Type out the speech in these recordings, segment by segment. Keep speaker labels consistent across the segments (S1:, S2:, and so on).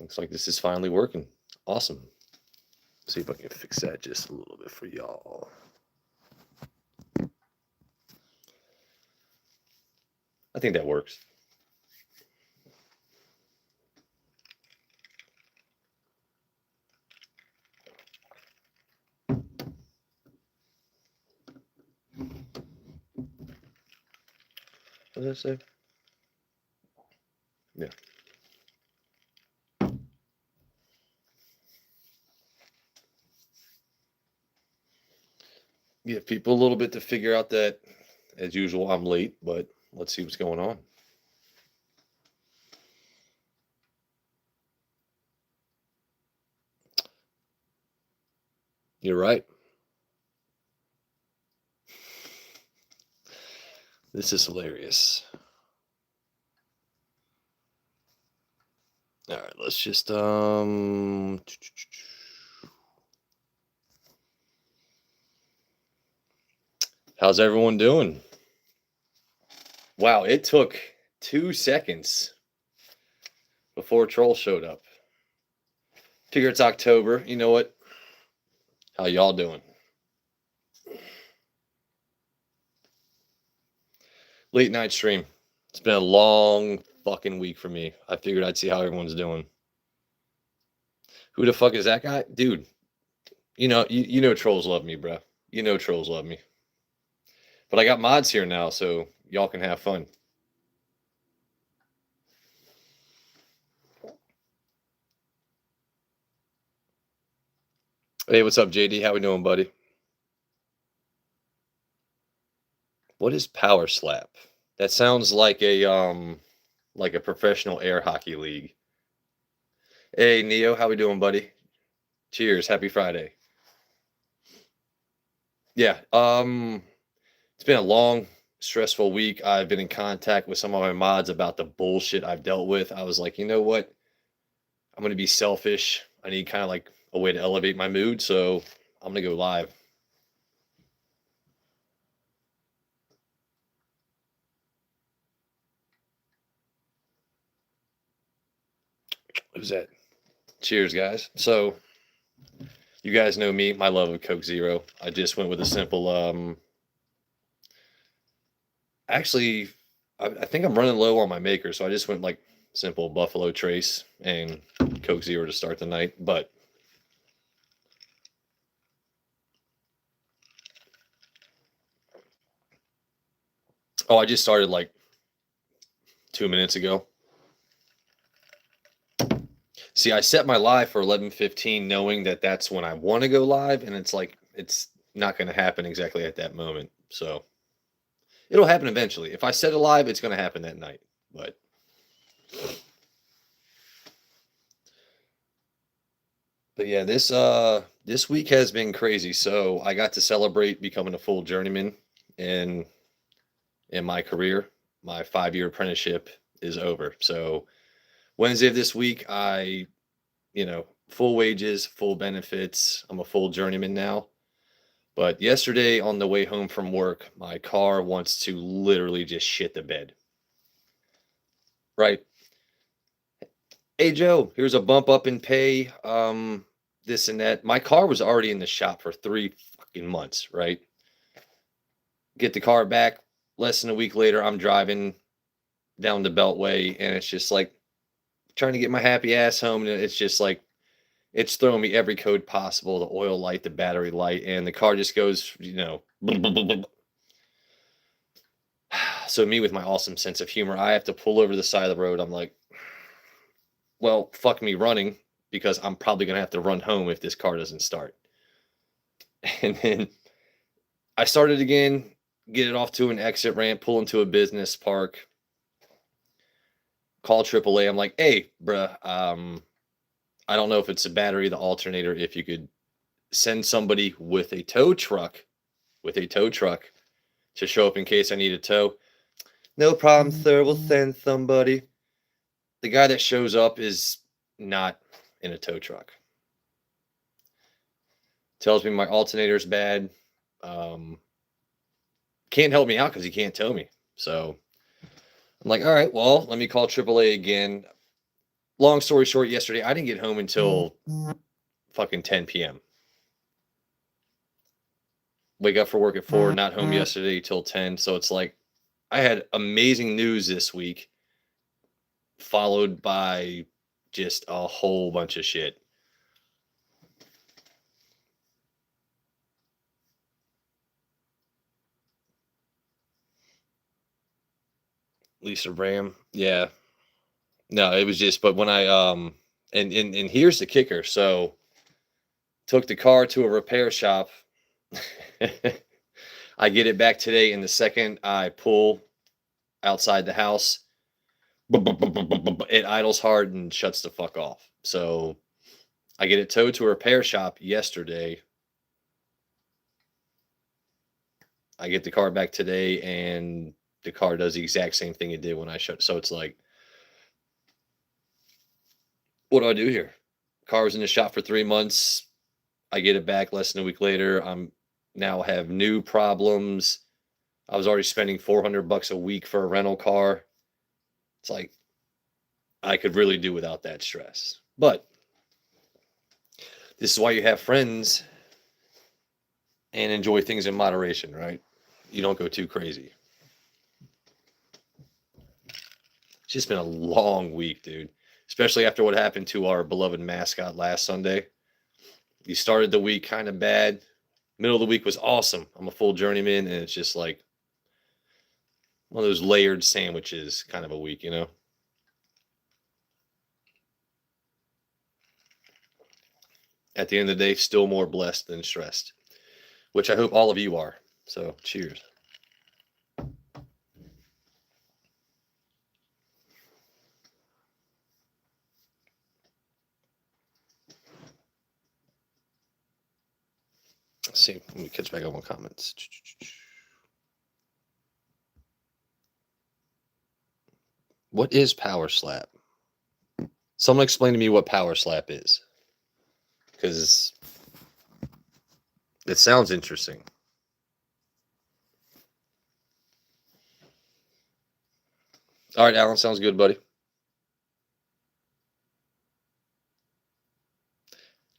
S1: Looks like this is finally working. Awesome. See if I can fix that just a little bit for y'all. I think that works. What did I say? Yeah. Give people a little bit to figure out that, as usual, I'm late, but let's see what's going on. You're right. This is hilarious. All right, let's just how's everyone doing? Wow, it took 2 seconds before Troll showed up. Figure it's October. You know what? How y'all doing? Late night stream. It's been a long fucking week for me. I figured I'd see how everyone's doing. Who the fuck is that guy? Dude, you know trolls love me, bro. You know trolls love me. But I got mods here now, so y'all can have fun. Hey, what's up, JD? How we doing, buddy? What is power slap? That sounds like a professional air hockey league. Hey, Neo, how we doing, buddy? Cheers, happy Friday. Yeah, it's been a long, stressful week. I've been in contact with some of my mods about the bullshit I've dealt with. I was like, you know what? I'm gonna be selfish. I need kind of like a way to elevate my mood, so I'm gonna go live. Who's that? Cheers, guys. So you guys know me, my love of Coke Zero. I just went with a simple actually I think I'm running low on my maker, so I just went like simple Buffalo Trace and Coke Zero to start the night. But oh, I just started like 2 minutes ago. See, I set my live for 11:15, knowing that that's when I want to go live, and it's like it's not going to happen exactly at that moment. So it'll happen eventually. If I set it live, it's going to happen that night. But yeah, this week has been crazy. So I got to celebrate becoming a full journeyman in my career. My 5-year apprenticeship is over. So Wednesday of this week, full wages, full benefits. I'm a full journeyman now. But yesterday on the way home from work, my car wants to literally just shit the bed. Right. Hey Joe, here's a bump up in pay. This and that. My car was already in the shop for 3 fucking months, right? Get the car back. Less than a week later, I'm driving down the Beltway, and it's just like trying to get my happy ass home, and it's just like it's throwing me every code possible: the oil light, the battery light, and the car just goes, So me with my awesome sense of humor, I have to pull over to the side of the road. I'm like, well, fuck me running, because I'm probably gonna have to run home if this car doesn't start. And then I started again, get it off to an exit ramp, pull into a business park, call AAA. I'm like, hey, bruh, I don't know if it's a battery, the alternator, if you could send somebody with a tow truck to show up in case I need a tow. No problem, sir. We'll send somebody. The guy that shows up is not in a tow truck. Tells me my alternator's bad. Can't help me out because he can't tow me. So I'm like, all right, well, let me call AAA again. long story short, yesterday I didn't get home until fucking 10 p.m. Wake up for work at 4, not home yesterday till 10. So it's like I had amazing news this week, followed by just a whole bunch of shit. Lisa Ram, yeah. No, it was just, but when I and here's the kicker. So took the car to a repair shop. I get it back today, and the second I pull outside the house, it idles hard and shuts the fuck off. So I get it towed to a repair shop yesterday. I get the car back today, and the car does the exact same thing it did when I shut. So it's like, what do I do here? Car was in the shop for 3 months. I get it back less than a week later. I'm now have new problems. I was already spending $400 a week for a rental car. It's like I could really do without that stress. But this is why you have friends and enjoy things in moderation, right? You don't go too crazy. It's just been a long week, dude. Especially after what happened to our beloved mascot last Sunday. You started the week kind of bad. Middle of the week was awesome. I'm a full journeyman, and it's just like one of those layered sandwiches kind of a week, you know? At the end of the day, still more blessed than stressed, which I hope all of you are. So, cheers. Let's see. Let me catch back up on comments. What is power slap? Someone explain to me what power slap is, because it sounds interesting. All right, Alan, sounds good, buddy.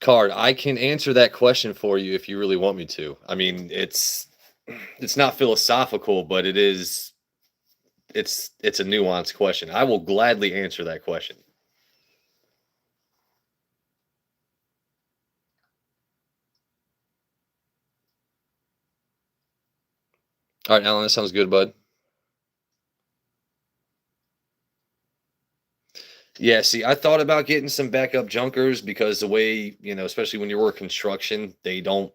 S1: Card, I can answer that question for you if you really want me to. I mean, it's not philosophical, but it's a nuanced question. I will gladly answer that question. All right, Alan, that sounds good, bud. Yeah, see, I thought about getting some backup junkers because the way, especially when you work construction, they don't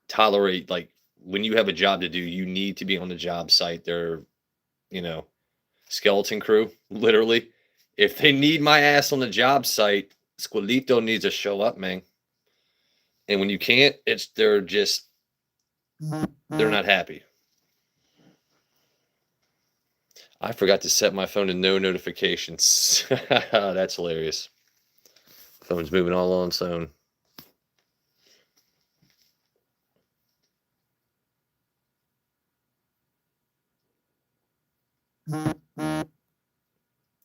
S1: tolerate, like, when you have a job to do, you need to be on the job site. They're, skeleton crew, literally. If they need my ass on the job site, Squilito needs to show up, man. And when you can't, they're not happy. I forgot to set my phone to no notifications. That's hilarious. Phone's moving all on its own. All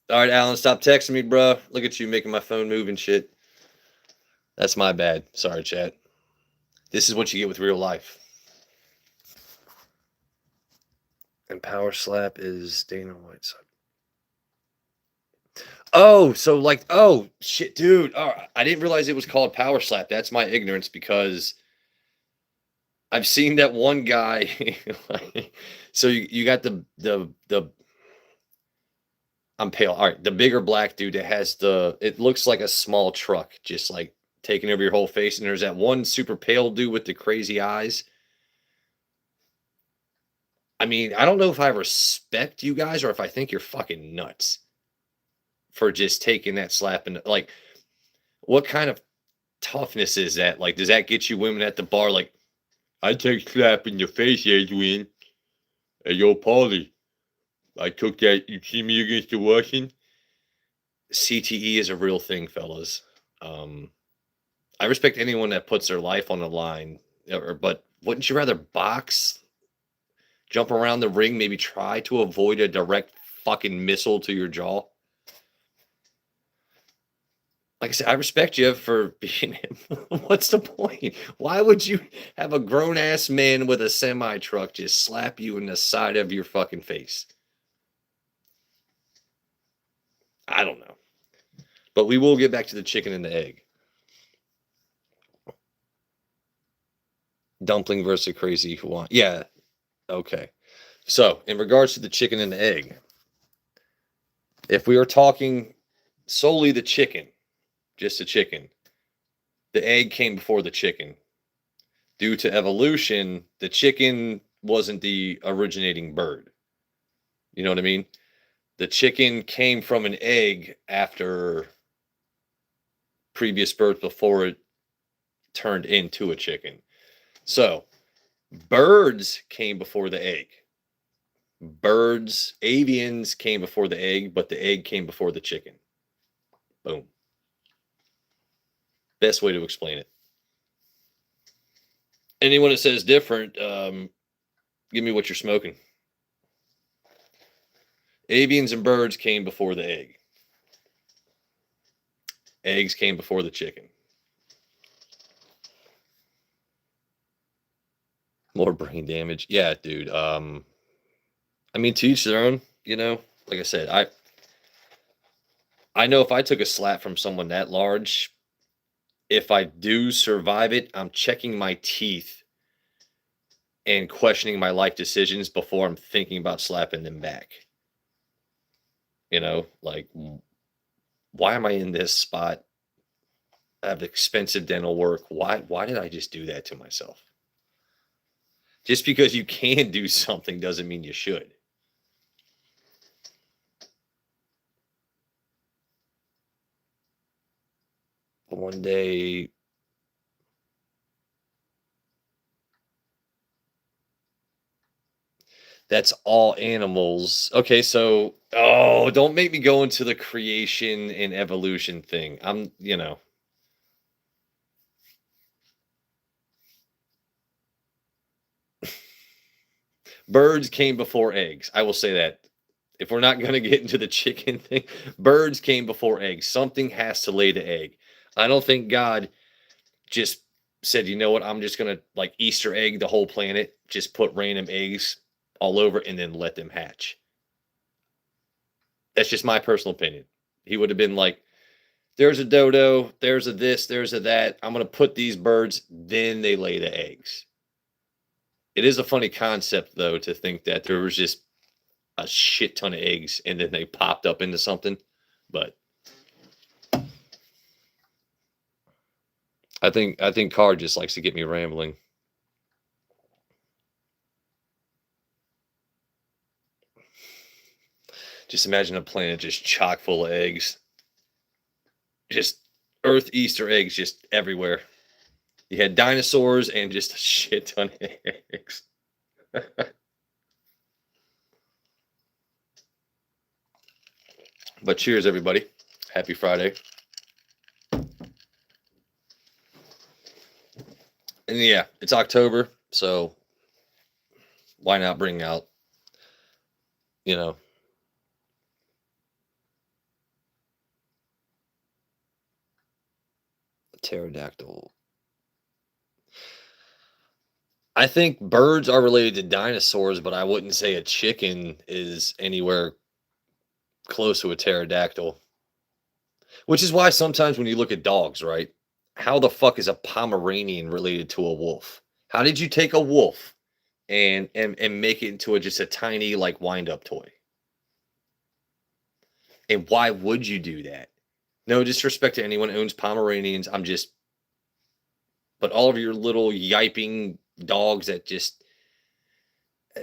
S1: right, Alan, stop texting me, bro. Look at you making my phone move and shit. That's my bad. Sorry, chat. This is what you get with real life. And power slap is Dana White's. Oh, so oh shit, dude. Oh, I didn't realize it was called power slap. That's my ignorance, because I've seen that one guy. So you got the I'm pale. All right, the bigger black dude that has it looks like a small truck, just like taking over your whole face. And there's that one super pale dude with the crazy eyes. I mean, I don't know if I respect you guys or if I think you're fucking nuts for just taking that slap. And like, what kind of toughness is that? Like, does that get you women at the bar? Like, I take slap in your face, Adrian. Hey, yo, Paulie. I took that. You see me against the Russian? CTE is a real thing, fellas. I respect anyone that puts their life on the line, but wouldn't you rather box, jump around the ring, maybe try to avoid a direct fucking missile to your jaw? Like I said, I respect you for being him. What's the point? Why would you have a grown ass man with a semi truck just slap you in the side of your fucking face? I don't know. But we will get back to the chicken and the egg. Dumpling versus crazy Hawaiian. Yeah. Okay. So, in regards to the chicken and the egg, if we are talking solely the chicken, just the chicken, the egg came before the chicken. Due to evolution, the chicken wasn't the originating bird. You know what I mean? The chicken came from an egg after previous birth before it turned into a chicken. So, birds came before the egg. Birds, avians came before the egg, but the egg came before the chicken. Boom. Best way to explain it. Anyone that says different, give me what you're smoking. Avians and birds came before the egg. Eggs came before the chicken. More brain damage. Yeah, dude. I mean, to each their own, you know. Like I said, I know if I took a slap from someone that large, if I do survive it, I'm checking my teeth and questioning my life decisions before I'm thinking about slapping them back. You know, like why am I in this spot? I have expensive dental work. Why did I just do that to myself? Just because you can do something doesn't mean you should. One day, that's all animals. Okay, so don't make me go into the creation and evolution thing. Birds came before eggs. I will say that. If we're not going to get into the chicken thing, birds came before eggs. Something has to lay the egg. I don't think God just said, you know what, I'm just going to like Easter egg the whole planet, just put random eggs all over and then let them hatch. That's just my personal opinion. He would have been like, there's a dodo, there's a this, there's a that. I'm going to put these birds, then they lay the eggs. It is a funny concept, though, to think that there was just a shit ton of eggs and then they popped up into something. But I think Carr just likes to get me rambling. Just imagine a planet just chock full of eggs. Just Earth Easter eggs just everywhere. You had dinosaurs and just a shit ton of eggs. But cheers, everybody. Happy Friday. And yeah, it's October, so why not bring out, you know, a pterodactyl. I think birds are related to dinosaurs, but I wouldn't say a chicken is anywhere close to a pterodactyl. Which is why sometimes when you look at dogs, right? How the fuck is a Pomeranian related to a wolf? How did you take a wolf and make it into just a tiny like wind up toy? And why would you do that? No disrespect to anyone who owns Pomeranians. But all of your little yiping dogs that just, uh,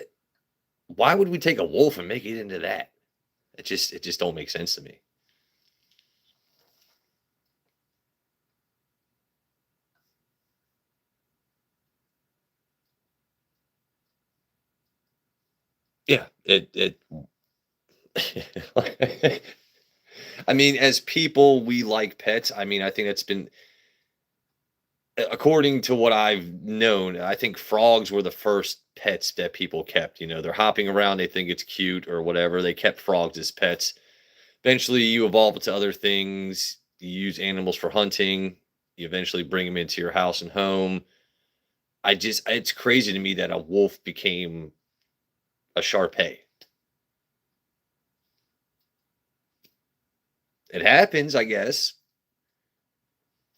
S1: why would we take a wolf and make it into that? It just don't make sense to me. Yeah, it. I mean, as people, we like pets. I mean, I think that's been, according to what I've known, I think frogs were the first pets that people kept. You know, they're hopping around, they think it's cute or whatever. They kept frogs as pets. Eventually, you evolve to other things. You use animals for hunting. You eventually bring them into your house and home. It's crazy to me that a wolf became a Shar Pei. It happens, I guess,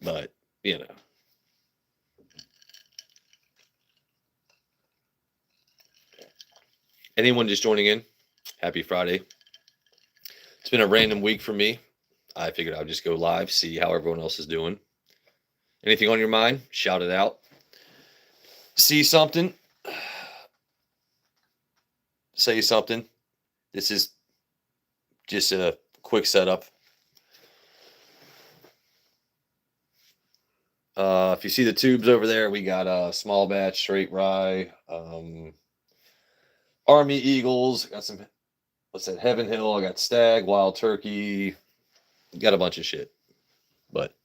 S1: but you know. Anyone just joining in, happy Friday. It's been a random week for me. I figured I'd just go live, see how everyone else is doing. Anything on your mind? Shout it out. See something? Say something. This is just a quick setup. If you see the tubes over there, we got small batch, straight rye, Army Eagles. Got some, what's that? Heaven Hill. I got Stag, Wild Turkey. Got a bunch of shit. But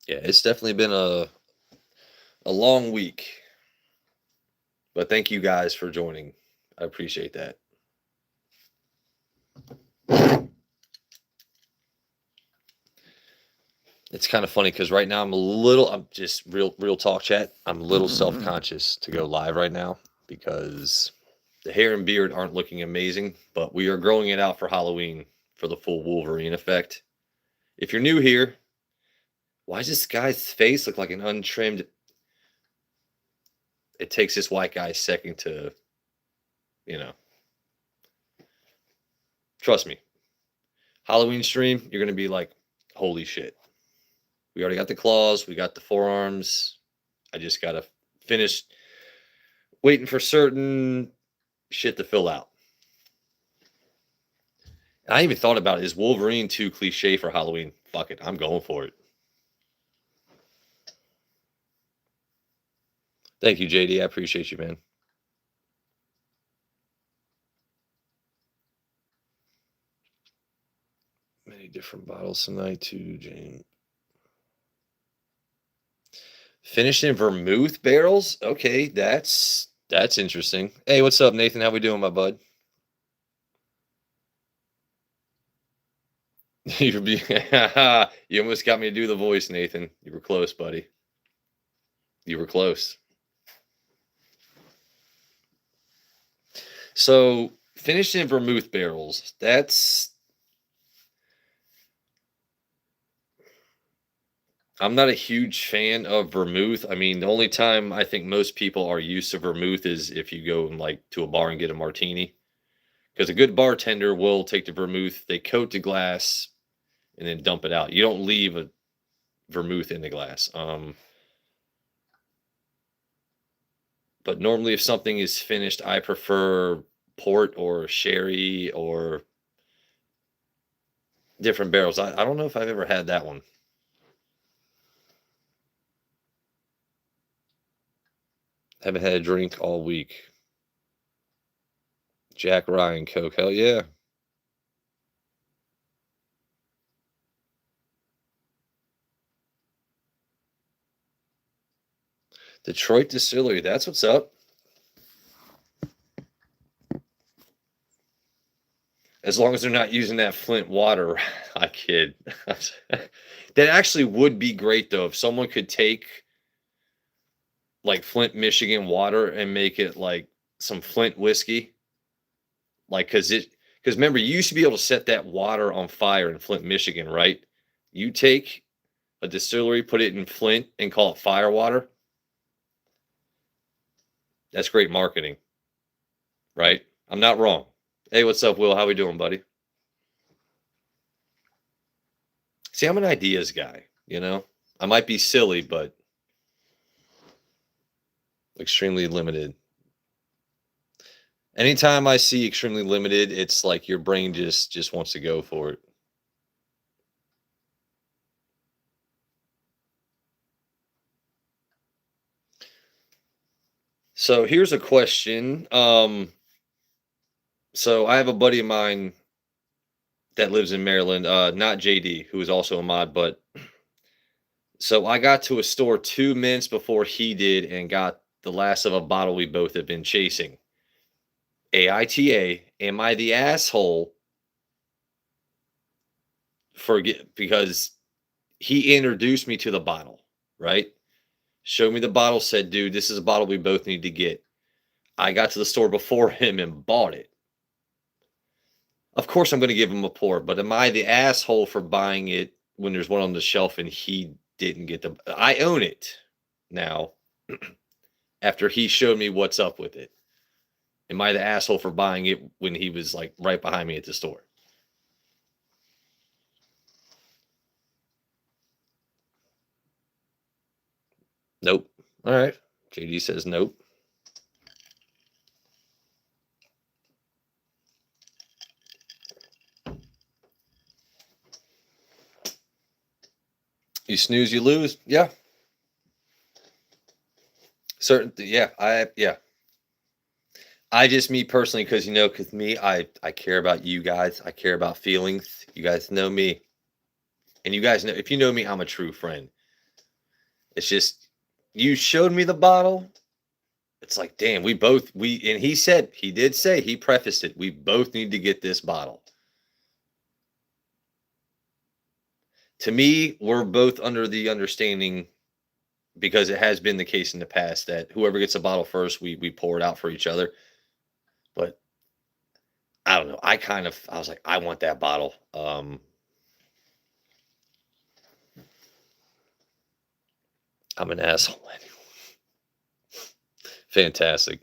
S1: yeah, it's definitely been a long week. But thank you guys for joining. I appreciate that. It's kind of funny because right now I'm just real talk chat. I'm a little self-conscious to go live right now because the hair and beard aren't looking amazing, but we are growing it out for Halloween for the full Wolverine effect. If you're new here, why does this guy's face look like an untrimmed? It takes this white guy a second to, trust me. Halloween stream, you're going to be like, holy shit. We already got the claws. We got the forearms. I just got to finish waiting for certain shit to fill out. And I even thought about it. Is Wolverine too cliche for Halloween? Fuck it. I'm going for it. Thank you, JD. I appreciate you, man. Many different bottles tonight, too, James. Finished in vermouth barrels? Okay, that's interesting. Hey, what's up, Nathan? How we doing, my bud? you almost got me to do the voice, Nathan. You were close, buddy. You were close. So, finished in vermouth barrels. I'm not a huge fan of vermouth. I mean, the only time I think most people are used to vermouth is if you go to a bar and get a martini. Because a good bartender will take the vermouth, they coat the glass, and then dump it out. You don't leave a vermouth in the glass. But normally, if something is finished, I prefer port or sherry or different barrels. I don't know if I've ever had that one. Haven't had a drink all week. Jack Ryan Coke. Hell yeah. Detroit Distillery. That's what's up. As long as they're not using that Flint water. I kid. That actually would be great, though, if someone could take like Flint, Michigan water and make it like some Flint whiskey. Like, because remember, you used to be able to set that water on fire in Flint, Michigan, right? You take a distillery, put it in Flint, and call it fire water. That's great marketing, right? I'm not wrong. Hey, what's up, Will? How we doing, buddy? See, I'm an ideas guy, I might be silly, but extremely limited. Anytime I see extremely limited, it's like your brain just wants to go for it. So here's a question. So I have a buddy of mine that lives in Maryland, not JD, who is also a mod, but so I got to a store 2 minutes before he did and got the last of a bottle we both have been chasing. AITA, Am I the asshole because he introduced me to the bottle, right? Showed me the bottle, said, dude, this is a bottle we both need to get. I got to the store before him and bought it. Of course, I'm going to give him a pour, but am I the asshole for buying it when there's one on the shelf and he didn't get the? I own it now after he showed me what's up with it. Am I the asshole for buying it when he was like right behind me at the store? Nope. All right. JD says nope. You snooze, you lose. Yeah. Yeah. I just me personally, because because me, I care about you guys. I care about feelings. You guys know me, and you guys know if you know me, I'm a true friend. It's just you showed me the bottle. It's like, damn, and he did say he prefaced it. We both need to get this bottle. To me, we're both under the understanding because it has been the case in the past that whoever gets a bottle first, we pour it out for each other. But I don't know. I was like, I want that bottle. I'm an asshole anyway. Fantastic.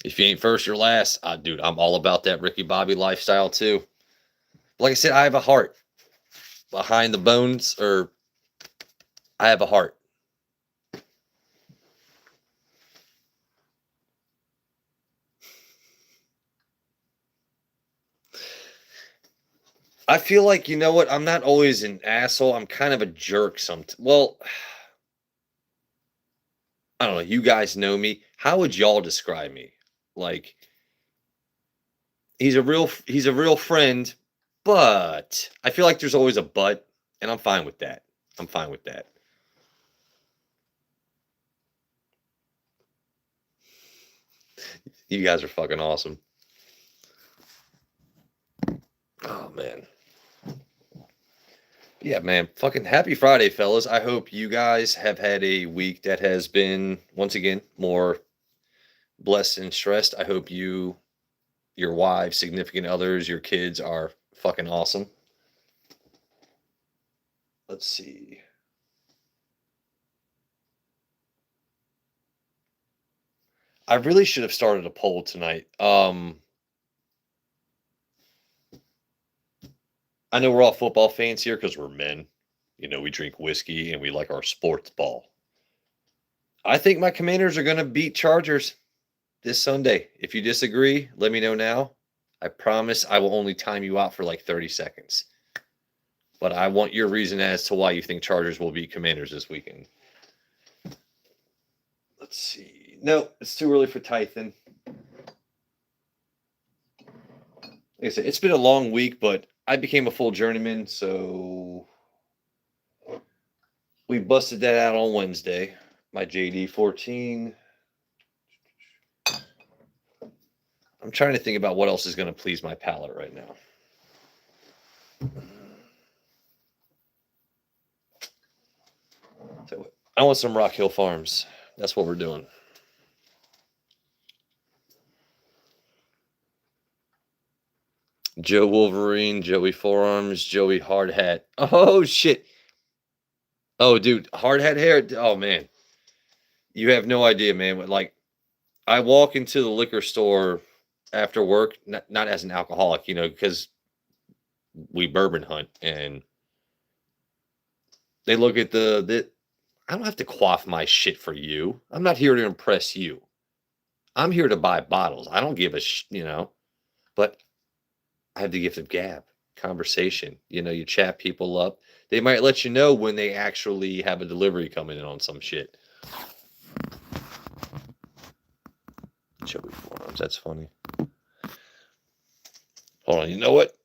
S1: If you ain't first, you're last. Dude, I'm all about that Ricky Bobby lifestyle too. Like I said, I have a heart behind the bones, or I have a heart. I feel like, you know what? I'm not always an asshole. I'm kind of a jerk sometimes. Well, I don't know. You guys know me. How would y'all describe me? Like, he's a real friend, but I feel like there's always a but, and I'm fine with that. I'm fine with that. You guys are fucking awesome. Oh man. Yeah, man. Fucking happy Friday, fellas. I hope you guys have had a week that has been, once again, more blessed and stressed. I hope your wives, significant others, your kids are fucking awesome. Let's see. I really should have started a poll tonight. I know we're all football fans here because we're men. We drink whiskey and we like our sports ball. I think my Commanders are going to beat Chargers this Sunday. If you disagree, let me know now. I promise I will only time you out for like 30 seconds. But I want your reason as to why you think Chargers will beat Commanders this weekend. Let's see. No, it's too early for Tython. Like I said, it's been a long week, but I became a full journeyman, so we busted that out on Wednesday. My JD 14. I'm trying to think about what else is going to please my palate right now. So I want some Rock Hill Farms. That's what we're doing. Joe Wolverine, Joey Forearms, Joey Hard Hat. Oh shit. Oh dude, hard hat hair. Oh man. You have no idea, man. Like I walk into the liquor store after work, not as an alcoholic, because we bourbon hunt, and they look at the I don't have to quaff my shit for you. I'm not here to impress you. I'm here to buy bottles. I don't give but I have the gift of gab, conversation. You chat people up. They might let you know when they actually have a delivery coming in on some shit. Joey Forums, that's funny. Hold on, you know what?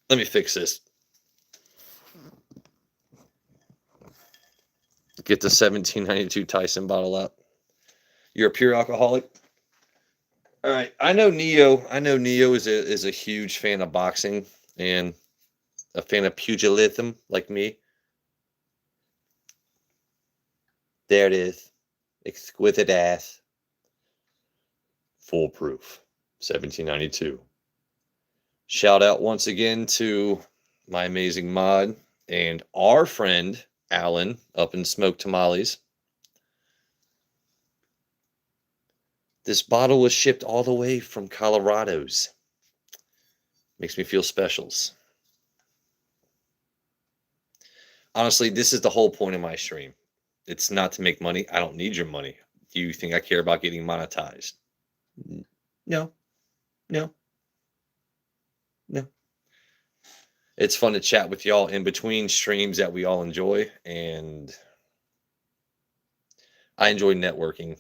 S1: Let me fix this. Get the 1792 Tyson bottle out. You're a pure alcoholic? All right. I know Neo. I know Neo is a huge fan of boxing and a fan of pugilism like me. There it is. Exquisite ass. Foolproof. 1792. Shout out once again to my amazing mod and our friend Alan up in Smoke Tamales. This bottle was shipped all the way from Colorado's. Makes me feel specials. Honestly, this is the whole point of my stream. It's not to make money. I don't need your money. Do you think I care about getting monetized? No, no, no. It's fun to chat with y'all in between streams that we all enjoy, and I enjoy networking.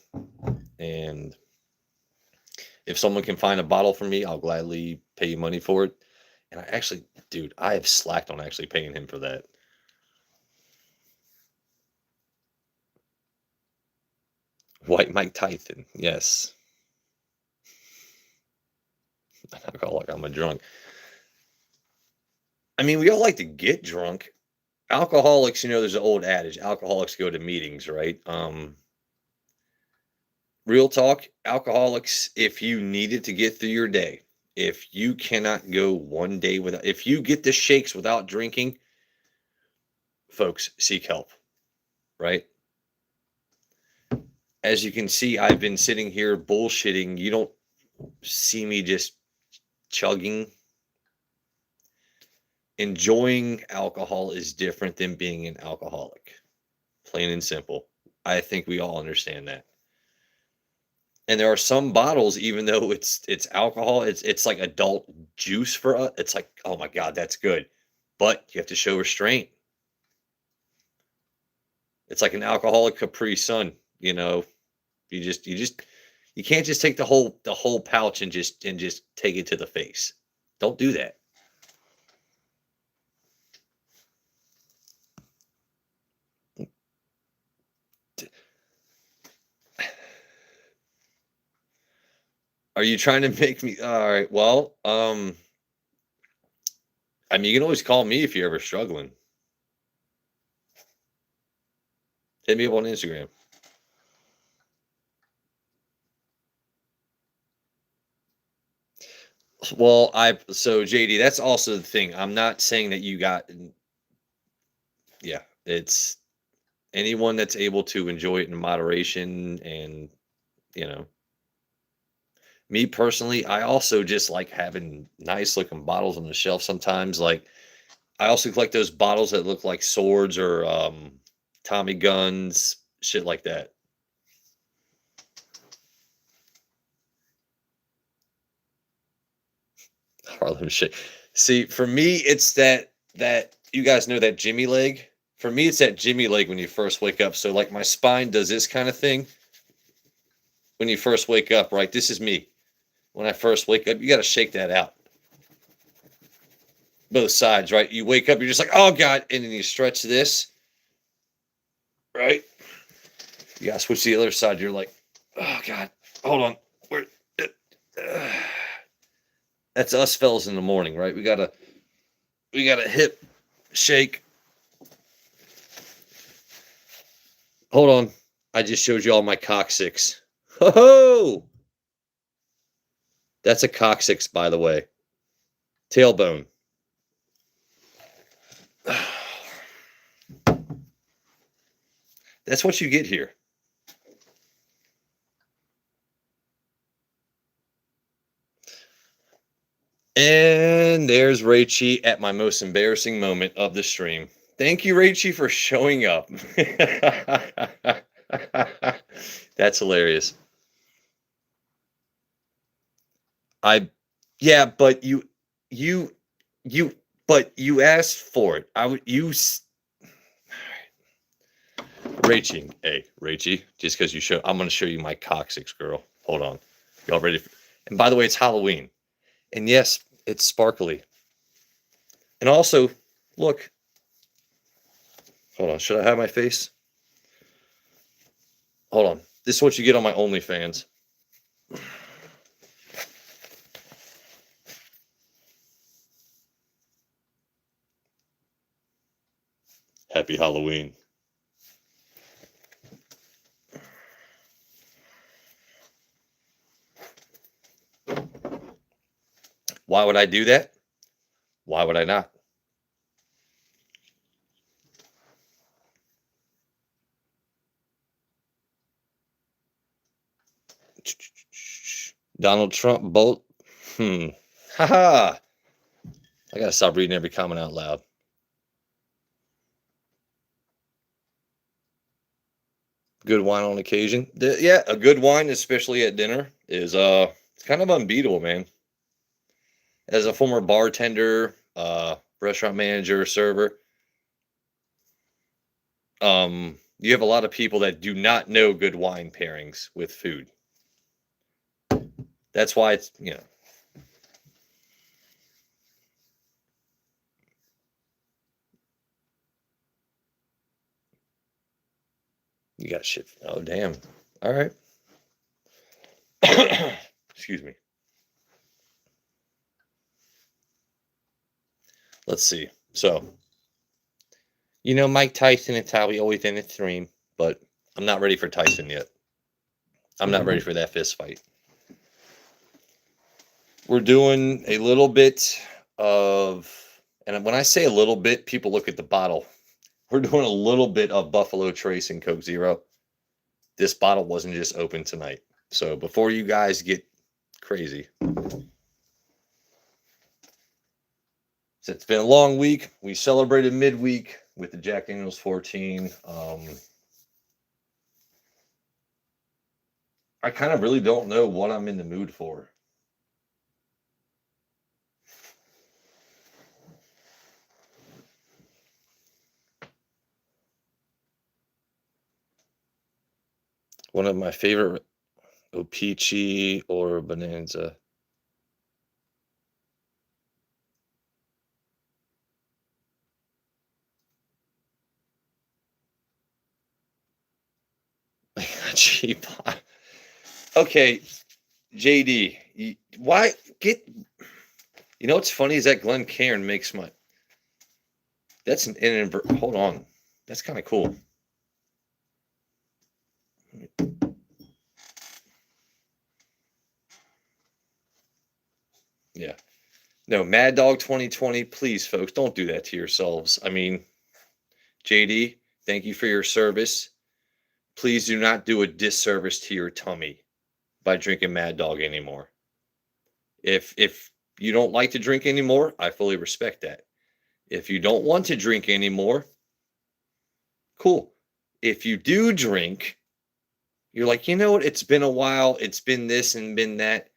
S1: And if someone can find a bottle for me, I'll gladly pay you money for it. And I actually, dude, I have slacked on actually paying him for that. White Mike Tyson, yes. I'm a drunk. I mean, we all like to get drunk. Alcoholics, there's an old adage: alcoholics go to meetings, right? Real talk, alcoholics, if you needed to get through your day, if you cannot go one day without, if you get the shakes without drinking, folks, seek help, right? As you can see, I've been sitting here bullshitting. You don't see me just chugging. Enjoying alcohol is different than being an alcoholic. Plain and simple. I think we all understand that. And there are some bottles, even though it's alcohol, it's like adult juice for us. It's like, oh my God, that's good. But you have to show restraint. It's like an alcoholic Capri Sun, you can't just take the whole pouch and just take it to the face. Don't do that. Are you trying to make me all right? Well, I mean, you can always call me if you're ever struggling. Hit me up on Instagram. Well, so JD, that's also the thing. I'm not saying that yeah, it's anyone that's able to enjoy it in moderation and, you know, me personally, I also just like having nice looking bottles on the shelf sometimes. Like I also collect those bottles that look like swords or Tommy guns, shit like that. Harlem shit. See, for me, it's that you guys know that Jimmy leg. For me, it's that Jimmy leg when you first wake up. So like my spine does this kind of thing when you first wake up, right? This is me. When I first wake up, you got to shake that out. Both sides, right? You wake up, you're just like, oh God, and then you stretch this, right? You got to switch to the other side. You're like, oh God, hold on. Where? That's us fellas in the morning, right? We gotta hip shake. Hold on. I just showed you all my coccyx. Ho ho! That's a coccyx, by the way. Tailbone. That's what you get here. And there's Rachie at my most embarrassing moment of the stream. Thank you, Rachie, for showing up. That's hilarious. Yeah, but you, but you asked for it. Rachie, just because I'm going to show you my coccyx, girl. Hold on. Y'all ready? And by the way, it's Halloween. And yes, it's sparkly. And also, look. Hold on. Should I have my face? Hold on. This is what you get on my OnlyFans. Happy Halloween. Why would I do that? Why would I not? Donald Trump, Bolt. Haha. I gotta stop reading every comment out loud. Good wine on occasion. Yeah, a good wine, especially at dinner, is it's kind of unbeatable, man. As a former bartender, restaurant manager, server, you have a lot of people that do not know good wine pairings with food. That's why it's, you got shit. Oh, damn. All right. Excuse me. Let's see. So, Mike Tyson, it's how we always end the stream, but I'm not ready for Tyson yet. I'm not ready for that fist fight. We're doing a little bit of, and when I say a little bit, people look at the bottle. We're doing a little bit of Buffalo Trace and Coke Zero. This bottle wasn't just open tonight. So before you guys get crazy, so it's been a long week. We celebrated midweek with the Jack Daniel's 14. I kind of really don't know what I'm in the mood for. One of my favorite, Peachy or Bonanza. Cheap. Okay, JD, why get? What's funny is that Glen Cairn makes my. That's hold on, that's kind of cool. Yeah, no, Mad Dog 2020. Please, folks, don't do that to yourselves. I mean, JD, thank you for your service. Please do not do a disservice to your tummy by drinking Mad Dog anymore. If you don't like to drink anymore, I fully respect that. If you don't want to drink anymore, cool. If you do drink, you're like, you know what? It's been a while. It's been this and been that.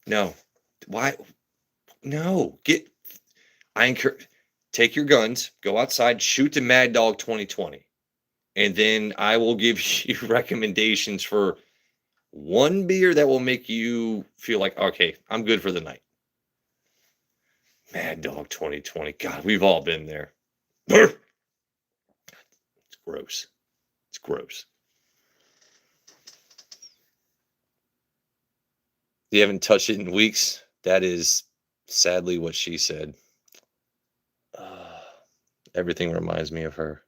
S1: No. Why? No. I encourage, take your guns, go outside, shoot the Mad Dog 2020. And then I will give you recommendations for one beer that will make you feel like, okay, I'm good for the night. Mad Dog 2020. God, we've all been there. It's gross. It's gross. You haven't touched it in weeks. That is sadly what she said. Everything reminds me of her.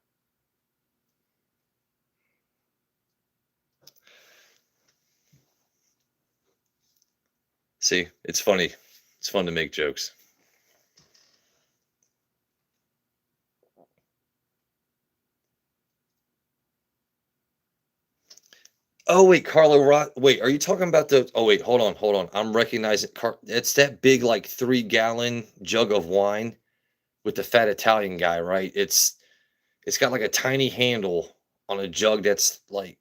S1: See, it's funny. It's fun to make jokes. Oh wait, Carlo. Wait, are you talking about the? Oh wait, hold on. I'm recognizing. It's that big, like 3-gallon jug of wine with the fat Italian guy, right? It's got like a tiny handle on a jug that's like.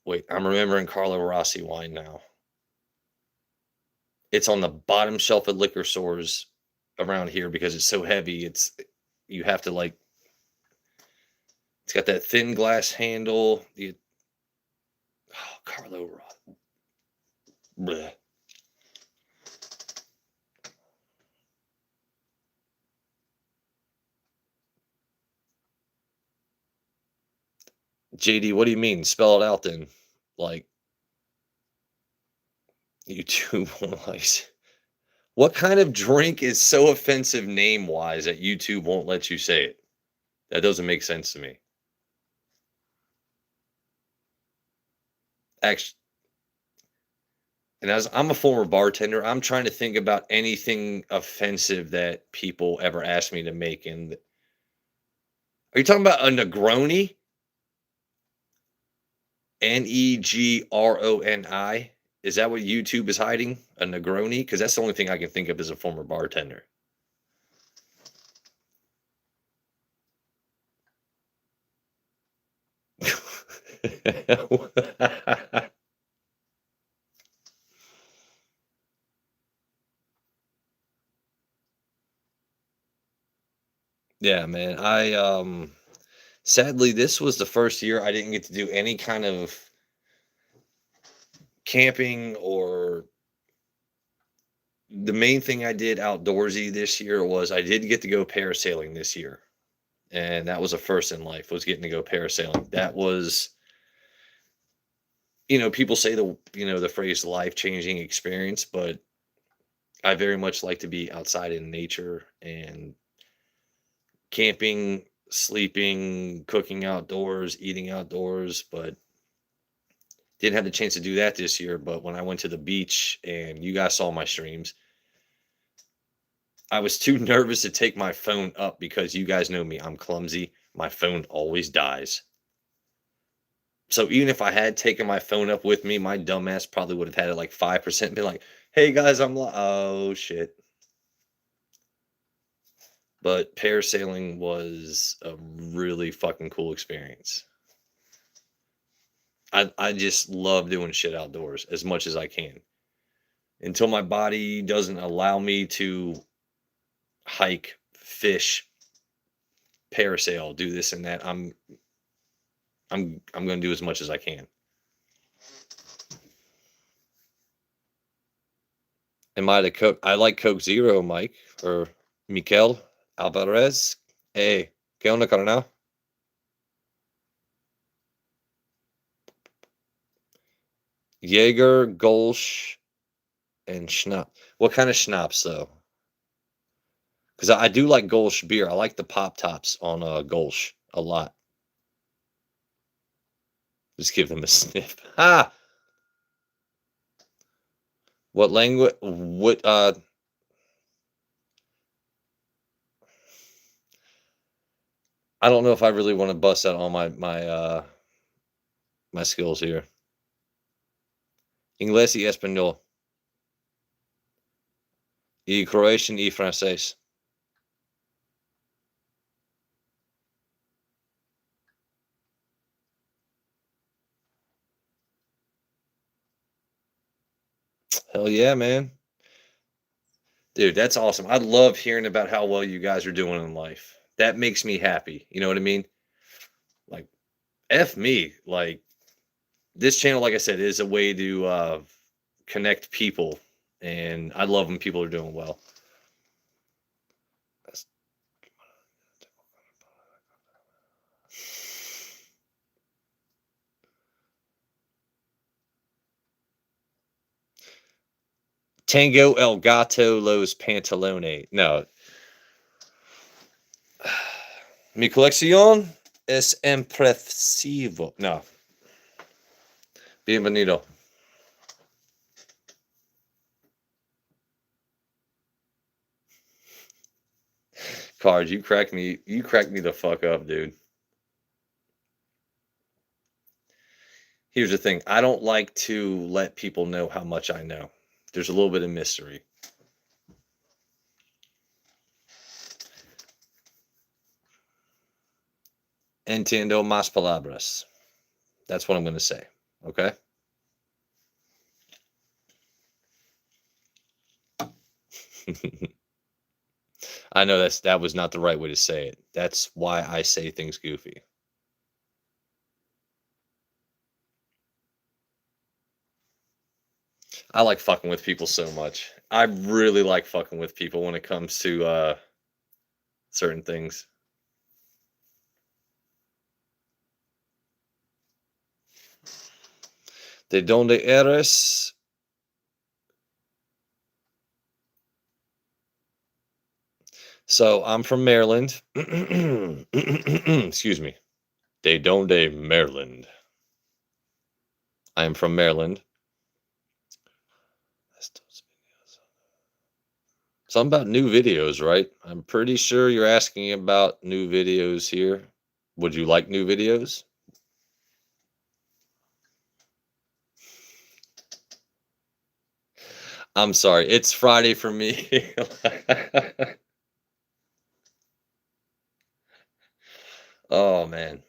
S1: Wait, I'm remembering Carlo Rossi wine now. It's on the bottom shelf at liquor stores around here because it's so heavy. You have to like. It's got that thin glass handle. Carlo Rossi. Bleh. JD, what do you mean? Spell it out then. Like, YouTube likes. What kind of drink is so offensive name-wise that YouTube won't let you say it? That doesn't make sense to me. Actually, and as I'm a former bartender, I'm trying to think about anything offensive that people ever ask me to make, and are you talking about a Negroni? Negroni? Is that what YouTube is hiding? A Negroni? Because that's the only thing I can think of as a former bartender. Yeah, man. Sadly, this was the first year I didn't get to do any kind of camping or the main thing I did outdoorsy this year was I did get to go parasailing this year. And that was a first in life was getting to go parasailing. That was, people say the phrase life-changing experience, but I very much like to be outside in nature and camping, sleeping, cooking outdoors, eating outdoors, but didn't have the chance to do that this year. But when I went to the beach and you guys saw my streams, I was too nervous to take my phone up because you guys know me, I'm clumsy. My phone always dies. So even if I had taken my phone up with me, my dumbass probably would have had it like 5%, been like, "Hey guys, oh shit." But parasailing was a really fucking cool experience. I just love doing shit outdoors as much as I can. Until my body doesn't allow me to hike, fish, parasail, do this and that, I'm gonna do as much as I can. Am I the Coke? I like Coke Zero, Mike or Mikel Alvarez. Hey, ¿qué onda, carnal? Jaeger, Golsch, and Schnapp. What kind of schnapps though? Because I do like Golsch beer. I like the pop tops on Golsch a lot. Just give them a sniff. Ah, what language? What? I don't know if I really want to bust out all my skills here. Inglés y español, y Croatian y francés. Hell yeah, man. Dude, that's awesome. I love hearing about how well you guys are doing in life. That makes me happy. You know what I mean? Like, F me. Like, this channel, like I said, is a way to connect people. And I love when people are doing well. That's- Tango El Gato Los Pantalone. No. Mi colección es impresivo. No. Bienvenido. Cards, you crack me the fuck up, dude. Here's the thing, I don't like to let people know how much I know. There's a little bit of mystery. Entiendo más palabras. That's what I'm going to say. Okay. I know that was not the right way to say it. That's why I say things goofy. I like fucking with people so much. I really like fucking with people when it comes to certain things. De donde eres? So I'm from Maryland. Excuse me. They don't day Maryland. I am from Maryland. Something about new videos, right? I'm pretty sure you're asking about new videos here. Would you like new videos? I'm sorry. It's Friday for me. Oh man.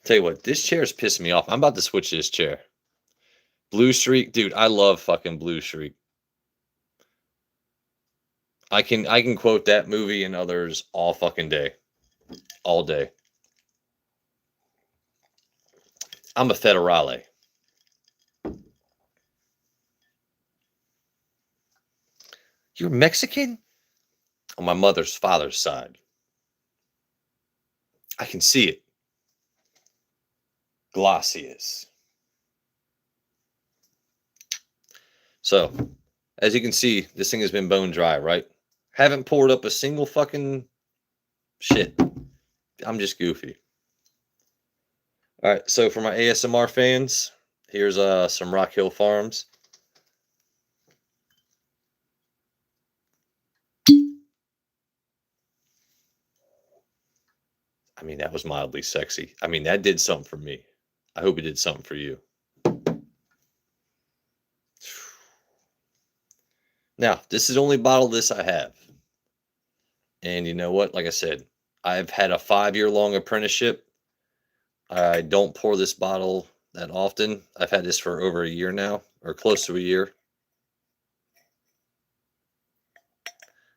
S1: Tell you what, this chair's pissing me off. I'm about to switch this chair. Blue Streak, dude, I love fucking Blue Streak. I can quote that movie and others all fucking day. All day. I'm a federale. You're Mexican? On my mother's father's side. I can see it. Glacius. So, as you can see, this thing has been bone dry, right? Haven't poured up a single fucking shit. I'm just goofy. All right, so for my ASMR fans, here's some Rock Hill Farms. I mean, that was mildly sexy. I mean, that did something for me. I hope it did something for you. Now, this is the only bottle of this I have. And you know what? Like I said, I've had a 5-year long apprenticeship. I don't pour this bottle that often. I've had this for over a year now, or close to a year.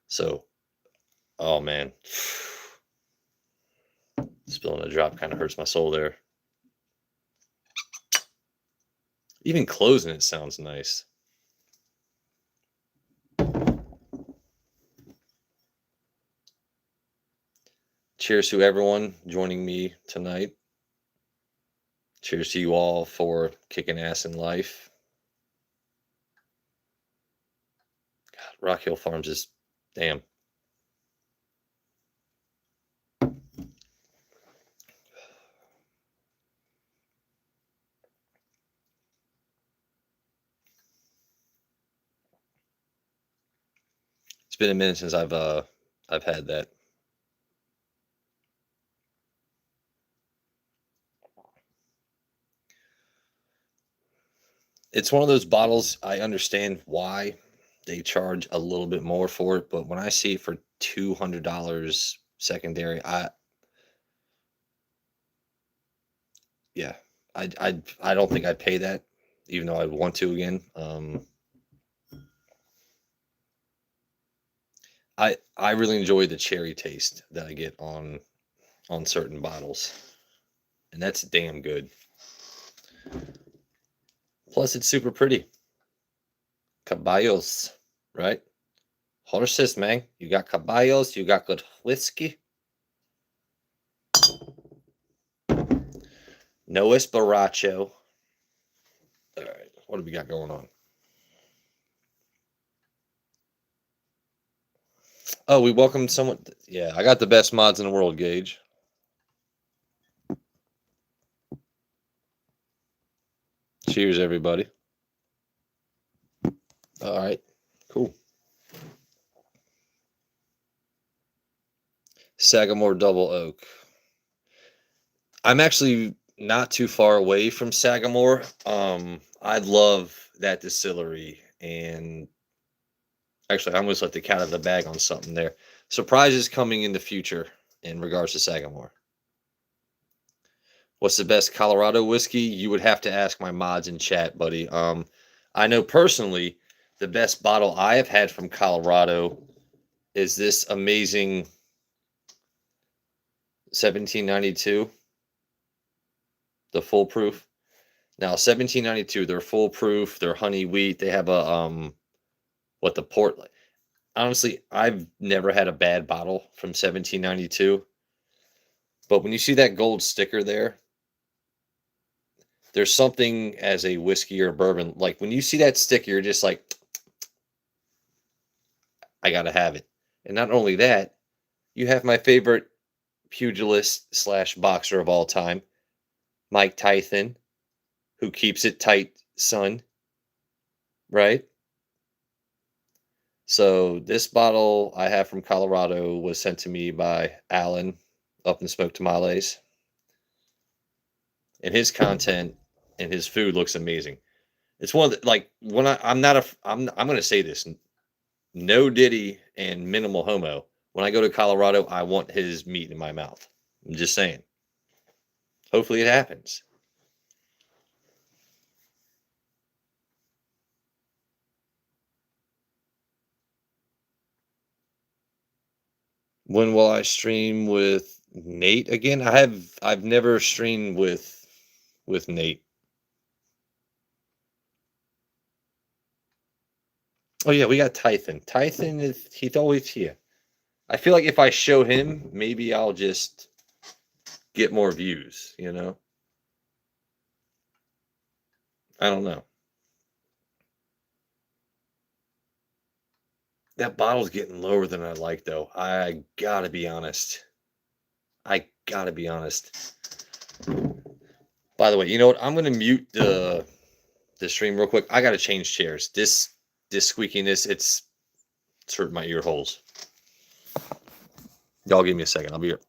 S1: So, oh man. Spilling a drop kind of hurts my soul there. Even closing it sounds nice. Cheers to everyone joining me tonight. Cheers to you all for kicking ass in life. God, Rock Hill Farms is damn. It's been a minute since I've had that. It's one of those bottles. I understand why they charge a little bit more for it, but when I see it for $200 secondary, yeah, I don't think I'd pay that, even though I'd want to again. I really enjoy the cherry taste that I get on certain bottles, and that's damn good. Plus, it's super pretty. Caballos, right? Horses, man. You got caballos. You got good whiskey. No Esparacho. All right, what do we got going on? Oh, we welcomed someone. Yeah, I got the best mods in the world, Gage. Cheers, everybody. All right, cool. Sagamore Double Oak. I'm actually not too far away from Sagamore. I love that distillery, and actually, I almost let the cat out of the bag on something there. Surprises coming in the future in regards to Sagamore. What's the best Colorado whiskey? You would have to ask my mods in chat, buddy. I know personally the best bottle I have had from Colorado is this amazing 1792, the full proof. Now 1792, they're full proof, they're honey wheat, they have a what the port, honestly, I've never had a bad bottle from 1792. But when you see that gold sticker there, there's something as a whiskey or bourbon, like when you see that sticker, you're just like, I gotta have it. And not only that, you have my favorite pugilist slash boxer of all time, Mike Tyson, who keeps it tight, son, right? So this bottle I have from Colorado was sent to me by Alan up in Smoke Tamales, and his content and his food looks amazing. It's one of the, like when I'm not a I'm gonna say this, no Diddy and minimal homo. When I go to Colorado, I want his meat in my mouth. I'm just saying. Hopefully it happens. When will I stream with Nate again? I've never streamed with Nate. Oh yeah, we got Tython. Tython is he's always here. I feel like if I show him, maybe I'll just get more views, you know? I don't know. That bottle's getting lower than I like though. I gotta be honest. I gotta be honest. By the way, you know what? I'm gonna mute the stream real quick. I gotta change chairs. This squeakiness, it's hurting my ear holes. Y'all give me a second. I'll be here.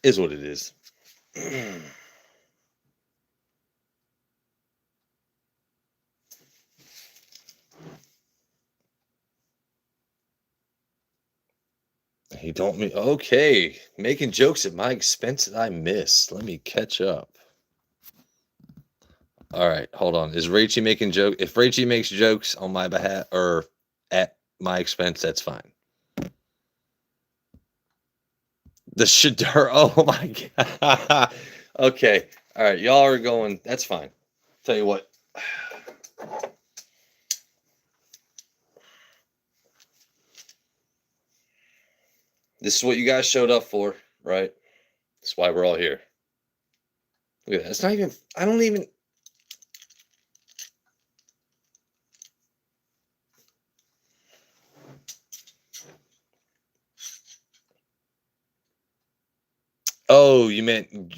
S1: Is what it is. He don't me okay. Making jokes at my expense that I missed. Let me catch up. All right, hold on. Is Rachie making joke? If Rachie makes jokes on my behalf or at my expense, that's fine. The Shadar. Oh my god. Okay. All right. Y'all are going. That's fine. Tell you what. This is what you guys showed up for, right? That's why we're all here. Look at that. It's not even. I don't even. Oh, you meant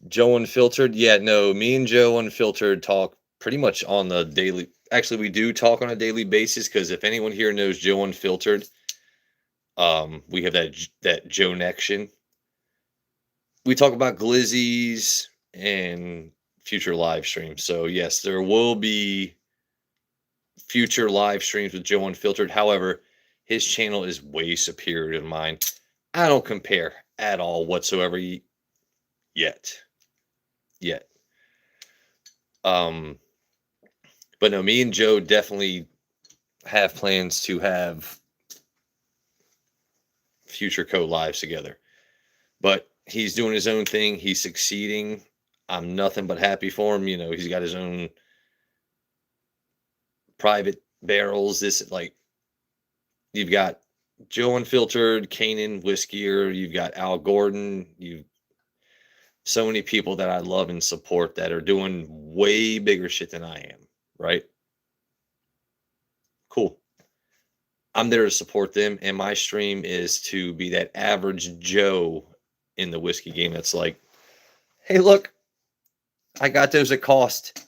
S1: Joe Unfiltered? Yeah, no. Me and Joe Unfiltered talk pretty much on the daily. Actually, we do talk on a daily basis because if anyone here knows Joe Unfiltered, we have that Joe Nection. We talk about glizzies and future live streams. So yes, there will be future live streams with Joe Unfiltered. However, his channel is way superior to mine. I don't compare at all whatsoever yet. Yet. Um, but no, me and Joe definitely have plans to have future co-lives together. But he's doing his own thing. He's succeeding. I'm nothing but happy for him. You know, he's got his own private barrels. This like you've got Joe Unfiltered, Kanan Whiskier, you've got Al Gordon, you've so many people that I love and support that are doing way bigger shit than I am, right? Cool. I'm there to support them, and my stream is to be that average Joe in the whiskey game that's like, hey, look, I got those at cost.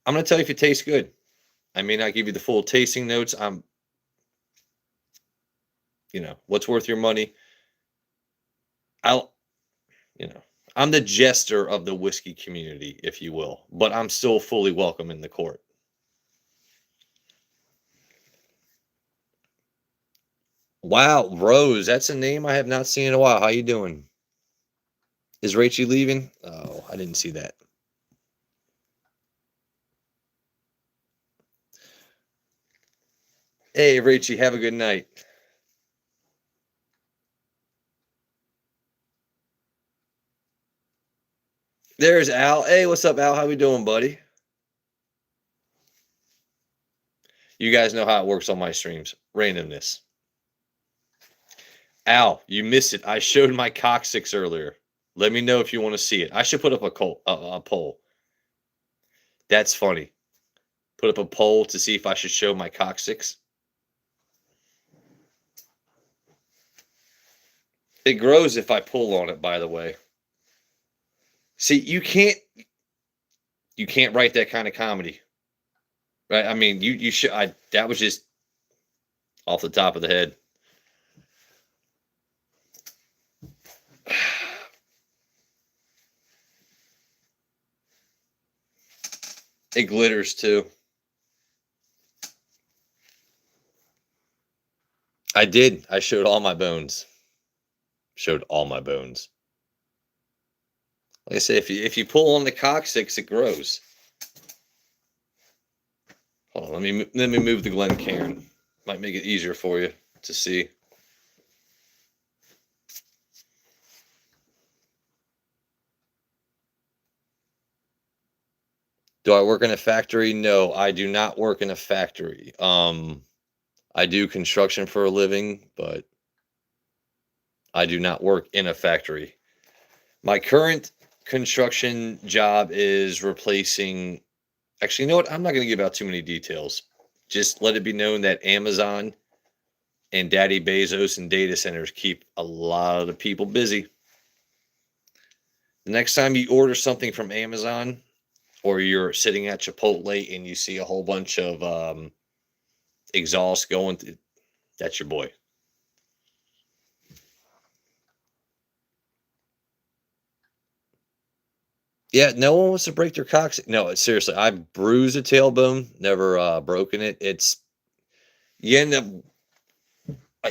S1: I'm going to tell you if it tastes good. I may not give you the full tasting notes. What's worth your money? I'll, you know, I'm the jester of the whiskey community, if you will, but I'm still fully welcome in the court. Wow, Rose, that's a name I have not seen in a while. How you doing? Is Rachie leaving? Oh, I didn't see that. Hey, Rachie, have a good night. There's Al. Hey, what's up, Al? How we doing, buddy? You guys know how it works on my streams. Randomness. Al, you missed it. I showed my coccyx earlier. Let me know if you want to see it. I should put up a poll. That's funny. Put up a poll to see if I should show my coccyx. It grows if I pull on it, by the way. See, you can't write that kind of comedy. Right? I mean, you should that was just off the top of the head. It glitters too. I did. I showed all my bones. Showed all my bones. Like I say, if you pull on the coccyx, it grows. Hold on, let me move the Glencairn. Might make it easier for you to see. Do I work in a factory? No, I do not work in a factory. I do construction for a living, but I do not work in a factory. My current construction job is replacing. Actually, you know what? I'm not going to give out too many details. Just let it be known that Amazon and Daddy Bezos and data centers keep a lot of people busy. The next time you order something from Amazon, or you're sitting at Chipotle and you see a whole bunch of exhaust going, that's your boy. Yeah, no one wants to break their coccyx. No, seriously, I've bruised a tailbone, never broken it. You end up,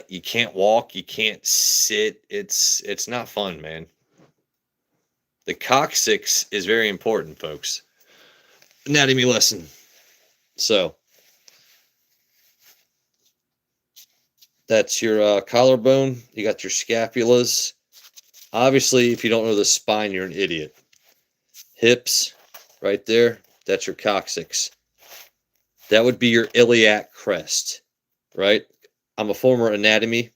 S1: you can't walk, you can't sit. It's not fun, man. The coccyx is very important, folks. Anatomy lesson. So that's your collarbone. You got your scapulas. Obviously, if you don't know the spine, you're an idiot. Hips, right there. That's your coccyx. That would be your iliac crest, right? I'm a former anatomy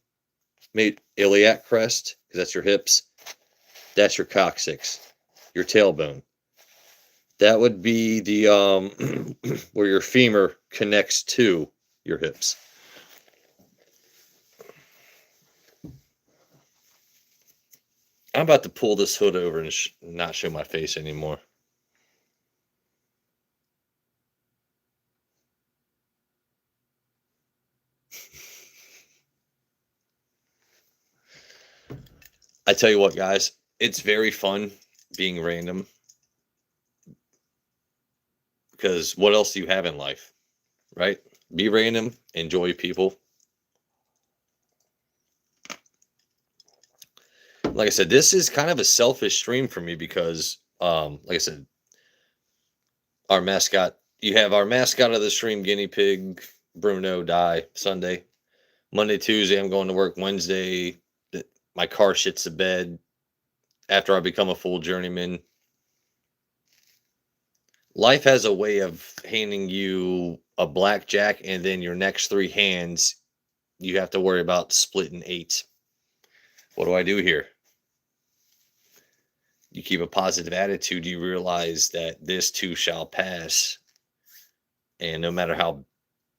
S1: mate. Iliac crest, because that's your hips. That's your coccyx, your tailbone. That would be the where your femur connects to your hips. I'm about to pull this hood over and not show my face anymore. I tell you what, guys, it's very fun being random, because what else do you have in life, right? Be random, enjoy people. Like I said, this is kind of a selfish stream for me because, like I said, our mascot, you have our mascot of the stream, guinea pig, Bruno, die Sunday. Monday, Tuesday, I'm going to work. Wednesday, my car shits the bed after I become a full journeyman. Life has a way of handing you a blackjack, and then your next three hands, you have to worry about splitting eight. What do I do here? You keep a positive attitude. You realize that this too shall pass. And no matter how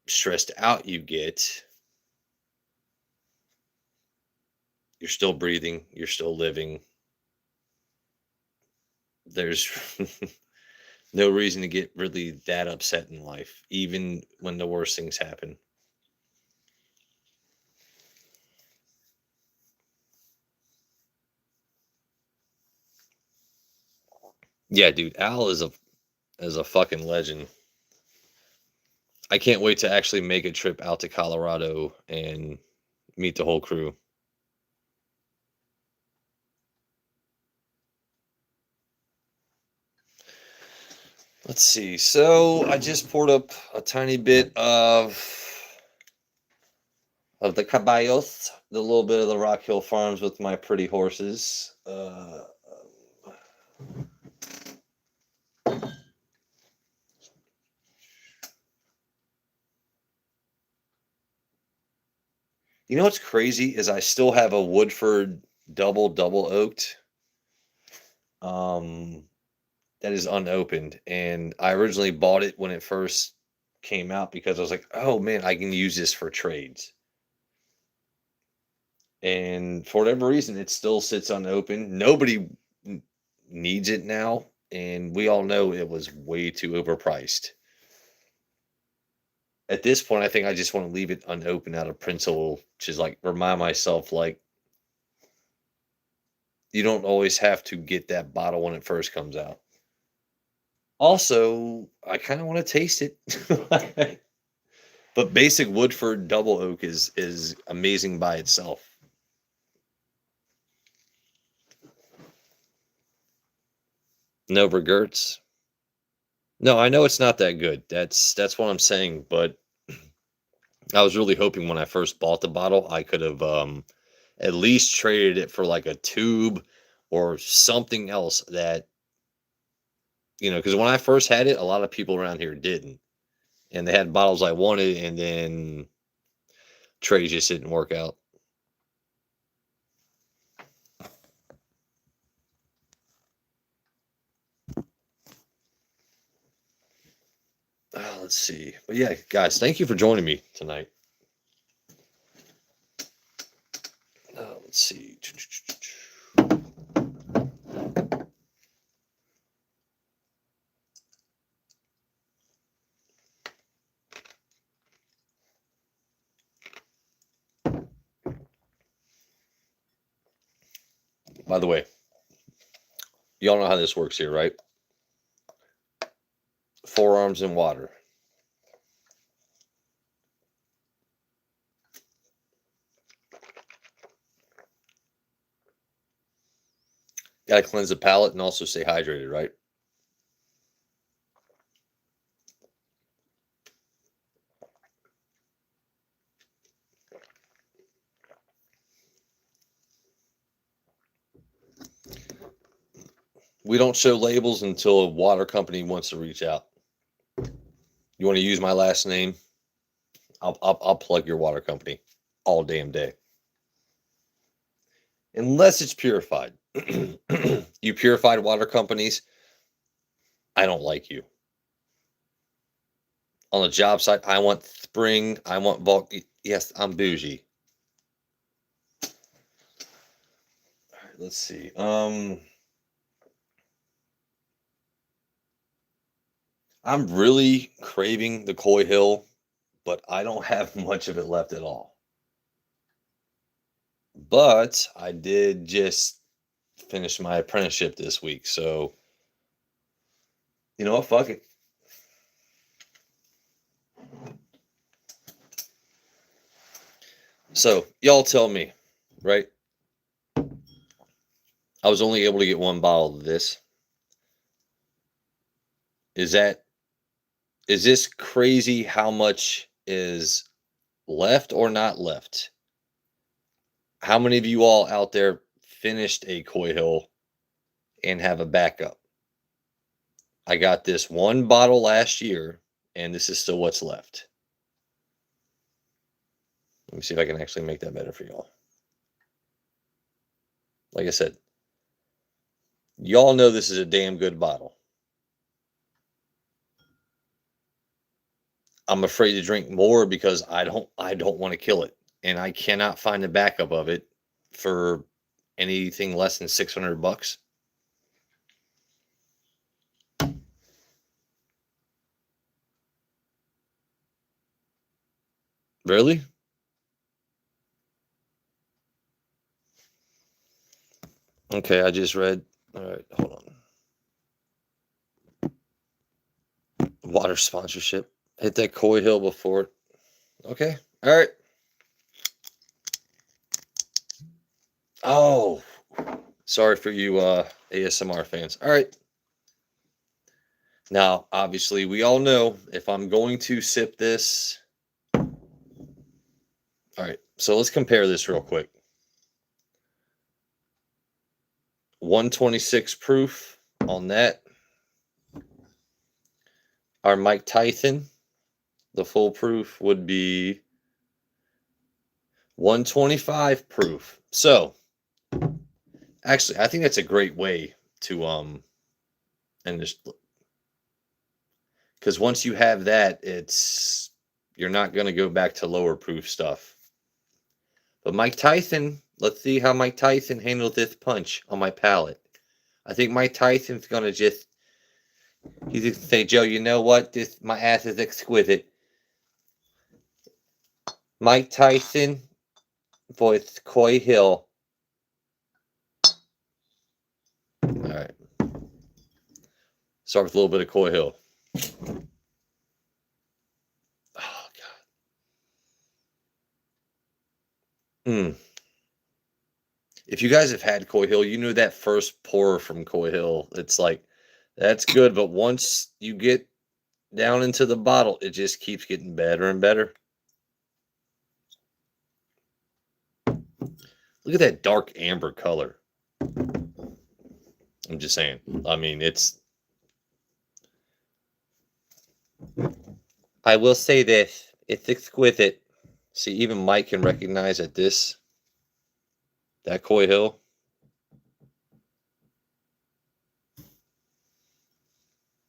S1: stressed out you get, you're still breathing, you're still living. There's no reason to get really that upset in life, even when the worst things happen. Yeah, dude, Al is a fucking legend. I can't wait to actually make a trip out to Colorado and meet the whole crew. Let's see. So I just poured up a tiny bit of the caballos, the little bit of the Rock Hill Farms with my pretty horses. You know what's crazy is I still have a Woodford double oaked um, that is unopened, and I originally bought it when it first came out because I was like, oh man, I can use this for trades. And for whatever reason, it still sits unopened. Nobody needs it now, and we all know it was way too overpriced. At this point, I think I just want to leave it unopened out of principle, just like remind myself, like, you don't always have to get that bottle when it first comes out. Also, I kind of want to taste it. But basic Woodford double oak is amazing by itself. No regrets. No, I know it's not that good. That's what I'm saying, but I was really hoping when I first bought the bottle, I could have at least traded it for like a tube or something else that, because when I first had it, a lot of people around here didn't. And they had bottles I wanted, and then trades just didn't work out. Let's see. But yeah, guys, thank you for joining me tonight. Let's see. By the way, y'all know how this works here, right? Forearms in water. Gotta cleanse the palate and also stay hydrated, right? We don't show labels until a water company wants to reach out. You want to use my last name? I'll plug your water company all damn day. Unless it's purified. You purified water companies, I don't like you. On the job site, I want spring, I want bulk. Yes, I'm bougie. All right, let's see. I'm really craving the Coy Hill, but I don't have much of it left at all. But I did just finish my apprenticeship this week, so you know what? Fuck it. So y'all tell me, right? I was only able to get one bottle of this. Is that is this crazy how much is left or not left? How many of you all out there finished a Coy Hill and have a backup? I got this one bottle last year, and this is still what's left. Let me see if I can actually make that better for y'all. Like I said, y'all know this is a damn good bottle. I'm afraid to drink more because I don't want to kill it. And I cannot find a backup of it for anything less than $600. Really? Okay, I just read. All right, hold on. Water sponsorship. Hit that Coy Hill before. Okay. All right. Oh, sorry for you ASMR fans. All right. Now, obviously, we all know if I'm going to sip this. All right. So let's compare this real quick. 126 proof on that. Our Mike Tyson, the full proof would be 125 proof. So, actually, I think that's a great way to and just because once you have that, you're not going to go back to lower proof stuff. But Mike Tyson, let's see how Mike Tyson handles this punch on my palate. I think Mike Tyson's going to he's going to say, Joe, you know what? My ass is exquisite. Mike Tyson voice Coy Hill. All right. Start with a little bit of Coy Hill. Oh, God. If you guys have had Coy Hill, you know that first pour from Coy Hill. It's like, that's good. But once you get down into the bottle, it just keeps getting better and better. Look at that dark amber color. I'm just saying. I mean, I will say this. It's exquisite. See, even Mike can recognize that that Coy Hill.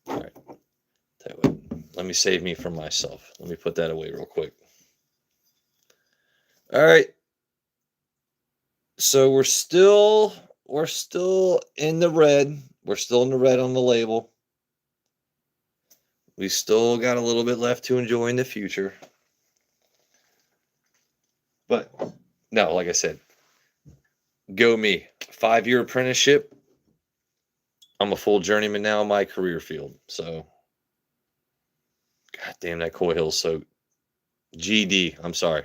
S1: All right. Let me save me from myself. Let me put that away real quick. All right. So we're still in the red. We're still in the red on the label. We still got a little bit left to enjoy in the future. But no, like I said, go me. 5-year apprenticeship. I'm a full journeyman now in my career field. So, God damn, that Coy Hill's so GD. I'm sorry.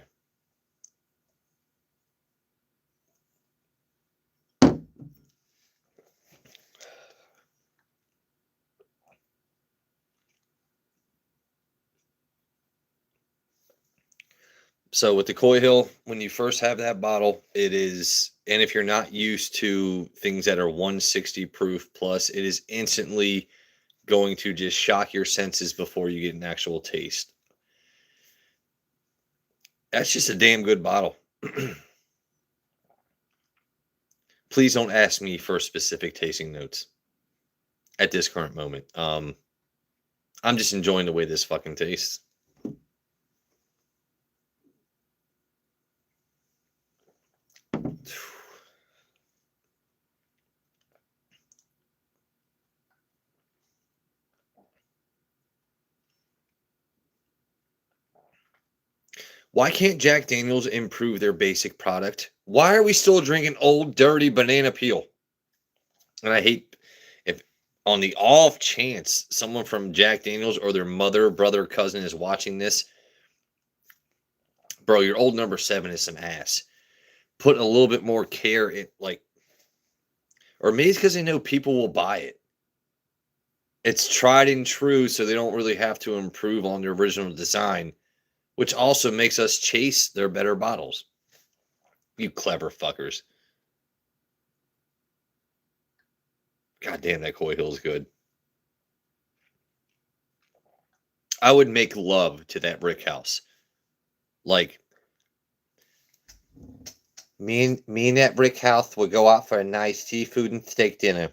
S1: So with the Coy Hill, when you first have that bottle, it is, and if you're not used to things that are 160 proof plus, it is instantly going to just shock your senses before you get an actual taste. That's just a damn good bottle. Please don't ask me for specific tasting notes at this current moment. I'm just enjoying the way this fucking tastes. Why can't Jack Daniels improve their basic product? Why are we still drinking old, dirty banana peel? And I hate if on the off chance someone from Jack Daniels or their mother, brother, cousin is watching this, bro, your old number 7 is some ass. Put a little bit more care in, like, or maybe it's because they know people will buy it. It's tried and true, so they don't really have to improve on the original design, which also makes us chase their better bottles. You clever fuckers. God damn, that Coy Hill's good. I would make love to that brick house. Like, me and that brick house would go out for a nice seafood and steak dinner.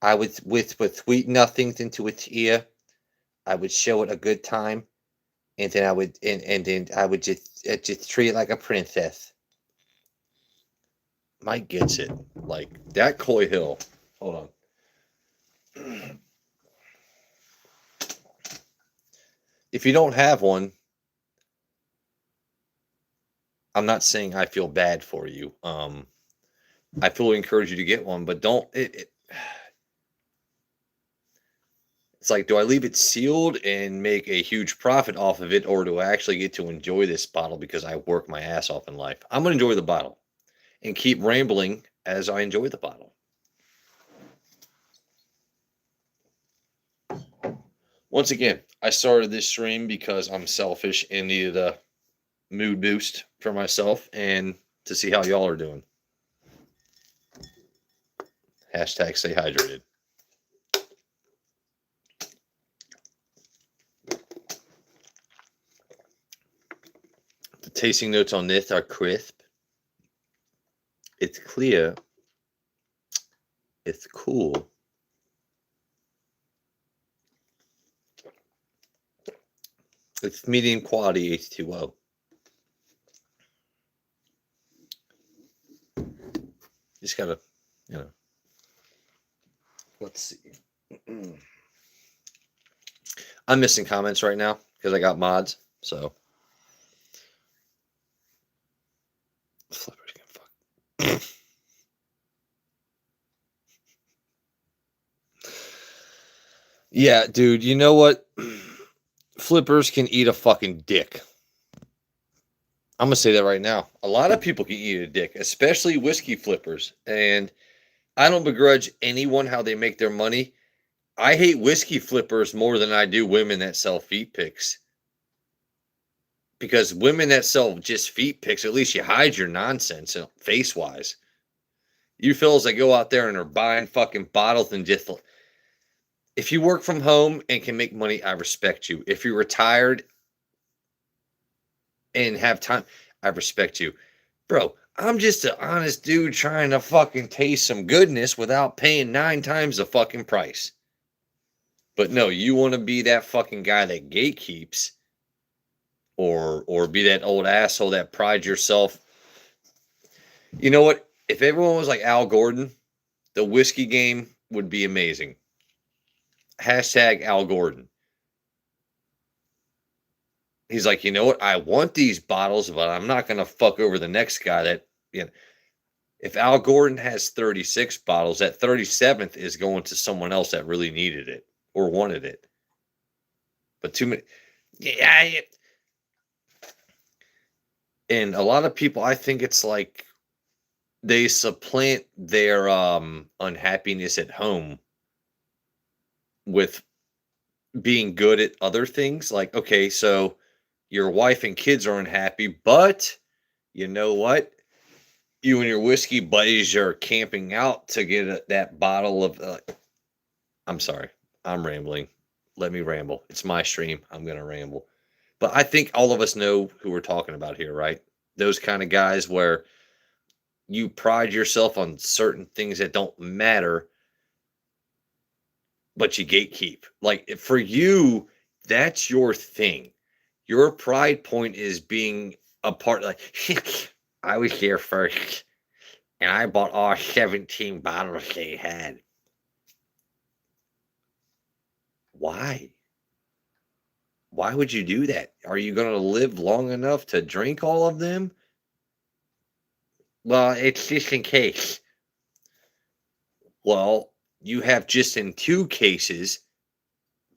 S1: I would whisper sweet nothings into its ear. I would show it a good time. and then I would just treat it like a princess. Mike gets it. Like that Coy Hill. Hold on. If you don't have one, I'm not saying I feel bad for you. I fully encourage you to get one, but don't. It's like, do I leave it sealed and make a huge profit off of it, or do I actually get to enjoy this bottle because I work my ass off in life? I'm going to enjoy the bottle and keep rambling as I enjoy the bottle. Once again, I started this stream because I'm selfish and needed a mood boost for myself and to see how y'all are doing. Hashtag stay hydrated. The tasting notes on this are crisp. It's clear. It's cool. It's medium quality H2O. Just gotta, let's see. I'm missing comments right now because I got mods, so. Flippers can fuck. Yeah, dude, you know what? Flippers can eat a fucking dick. I'm gonna say that right now. A lot of people can eat a dick, especially whiskey flippers. And I don't begrudge anyone how they make their money. I hate whiskey flippers more than I do women that sell feet pics. Because women that sell just feet pics, at least you hide your nonsense face wise. You fellas that go out there and are buying fucking bottles and just. If you work from home and can make money, I respect you. If you're retired and have time, I respect you. Bro, I'm just an honest dude trying to fucking taste some goodness without paying 9 times the fucking price. But no, you want to be that fucking guy that gatekeeps or be that old asshole that prides yourself. You know what? If everyone was like Al Gordon, the whiskey game would be amazing. Hashtag Al Gordon. He's like, you know what? I want these bottles, but I'm not going to fuck over the next guy that, if Al Gordon has 36 bottles, that 37th is going to someone else that really needed it or wanted it. But too many. Yeah. And a lot of people, I think it's like they supplant their unhappiness at home with being good at other things. Like, okay, so your wife and kids are unhappy, but you know what? You and your whiskey buddies are camping out to get that bottle of. I'm sorry, I'm rambling. Let me ramble. It's my stream. I'm gonna ramble. But I think all of us know who we're talking about here, right? Those kind of guys where you pride yourself on certain things that don't matter, but you gatekeep. Like for you, that's your thing. Your pride point is being a part. Like I was here first, and I bought all 17 bottles they had. Why? Why would you do that? Are you going to live long enough to drink all of them? Well, it's just in case. Well, you have just in 2 cases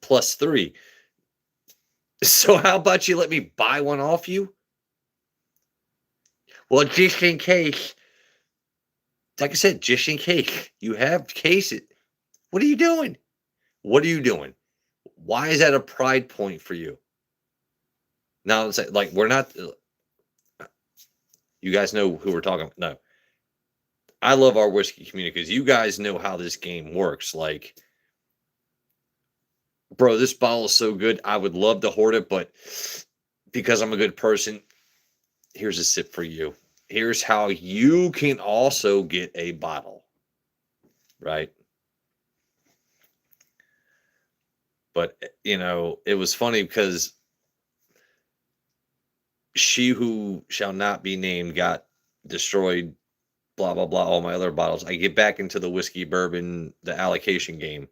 S1: plus 3. So how about you let me buy one off you? Well, just in case. Like I said, just in case. You have cases. What are you doing? What are you doing? Why is that a pride point for you? Now, it's like we're not. You guys know who we're talking about. No. I love our whiskey community because you guys know how this game works. Like, bro, this bottle is so good. I would love to hoard it, but because I'm a good person, here's a sip for you. Here's how you can also get a bottle, right? But, it was funny because She who shall not be named got destroyed, blah, blah, blah, all my other bottles. I get back into the whiskey bourbon, the allocation game.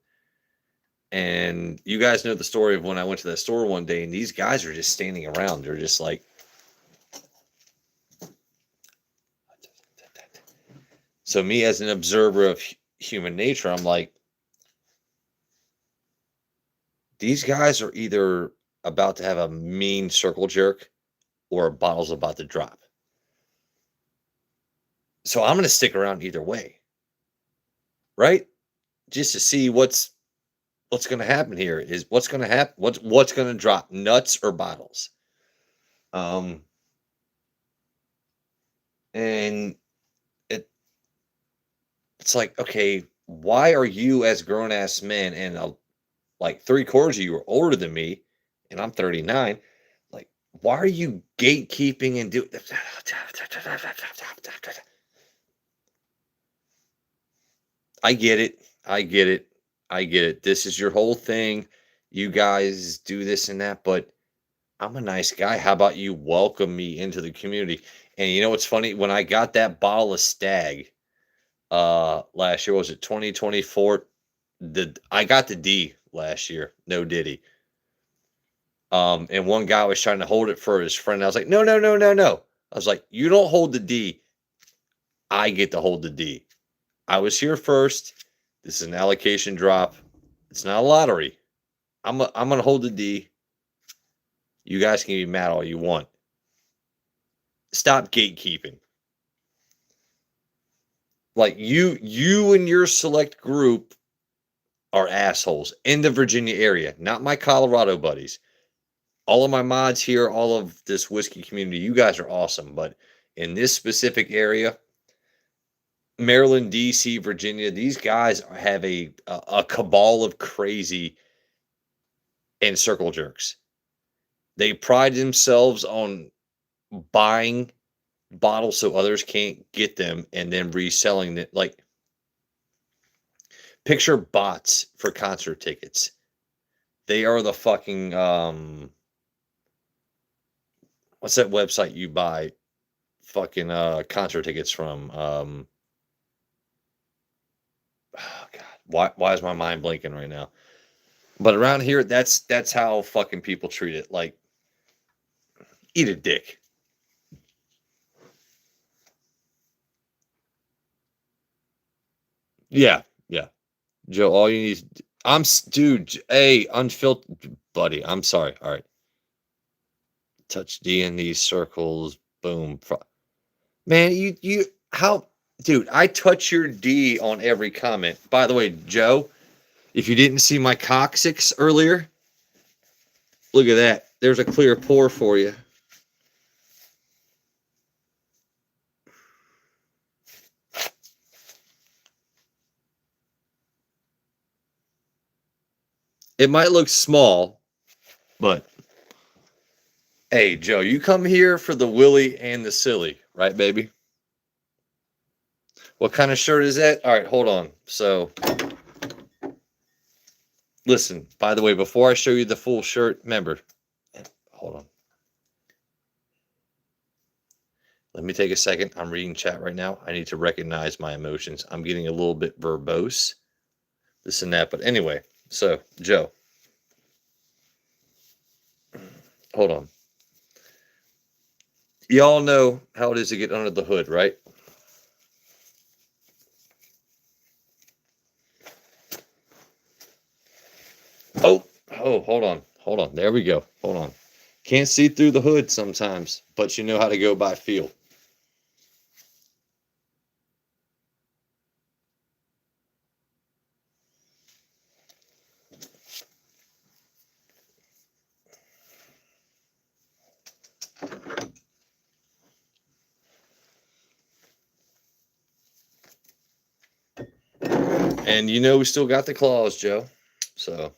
S1: And you guys know the story of when I went to that store one day and these guys are just standing around. They're just like, so me as an observer of human nature, I'm like, these guys are either about to have a mean circle jerk or a bottle's about to drop. So I'm going to stick around either way, right? Just to see what's going to happen here. Is what's going to happen, what's going to drop, nuts or bottles. And it's like, okay, why are you as grown ass men and like 3/4 of you are older than me and I'm 39, like why are you gatekeeping and do I get it. I get it. I get it. This is your whole thing. You guys do this and that, but I'm a nice guy. How about you welcome me into the community? And you know what's funny? When I got that bottle of Stag last year, was it 2024? I got the D last year, no Diddy. And one guy was trying to hold it for his friend. I was like, no, no, no, no, no. I was like, you don't hold the D. I get to hold the D. I was here first. This is an allocation drop. It's not a lottery. I'm gonna hold the D. You guys can be mad all you want. Stop gatekeeping. Like you and your select group are assholes in the Virginia area, not my Colorado buddies. All of my mods here, all of this whiskey community, you guys are awesome. But in this specific area, Maryland, DC, Virginia, these guys have a cabal of crazy and circle jerks. They pride themselves on buying bottles so others can't get them and then reselling it. Like, picture bots for concert tickets. They are the fucking what's that website you buy fucking concert tickets from? Oh God, why is my mind blanking right now? But around here, that's how fucking people treat it. Like, eat a dick. Yeah, yeah. Joe, all you need. Dude. Hey, unfiltered, buddy. I'm sorry. All right. Touch D in these circles. Boom. Man, you how, dude? I touch your D on every comment. By the way, Joe, if you didn't see my coccyx earlier, look at that. There's a clear pour for you. It might look small, but hey, Joe, you come here for the Willie and the silly, right, baby? What kind of shirt is that? All right, hold on. So, listen, by the way, before I show you the full shirt, remember, hold on. Let me take a second. I'm reading chat right now. I need to recognize my emotions. I'm getting a little bit verbose, this and that. But anyway, so, Joe, hold on. Y'all know how it is to get under the hood, right? Oh, hold on. Hold on. There we go. Hold on. Can't see through the hood sometimes, but you know how to go by feel. And you know we still got the claws, Joe. So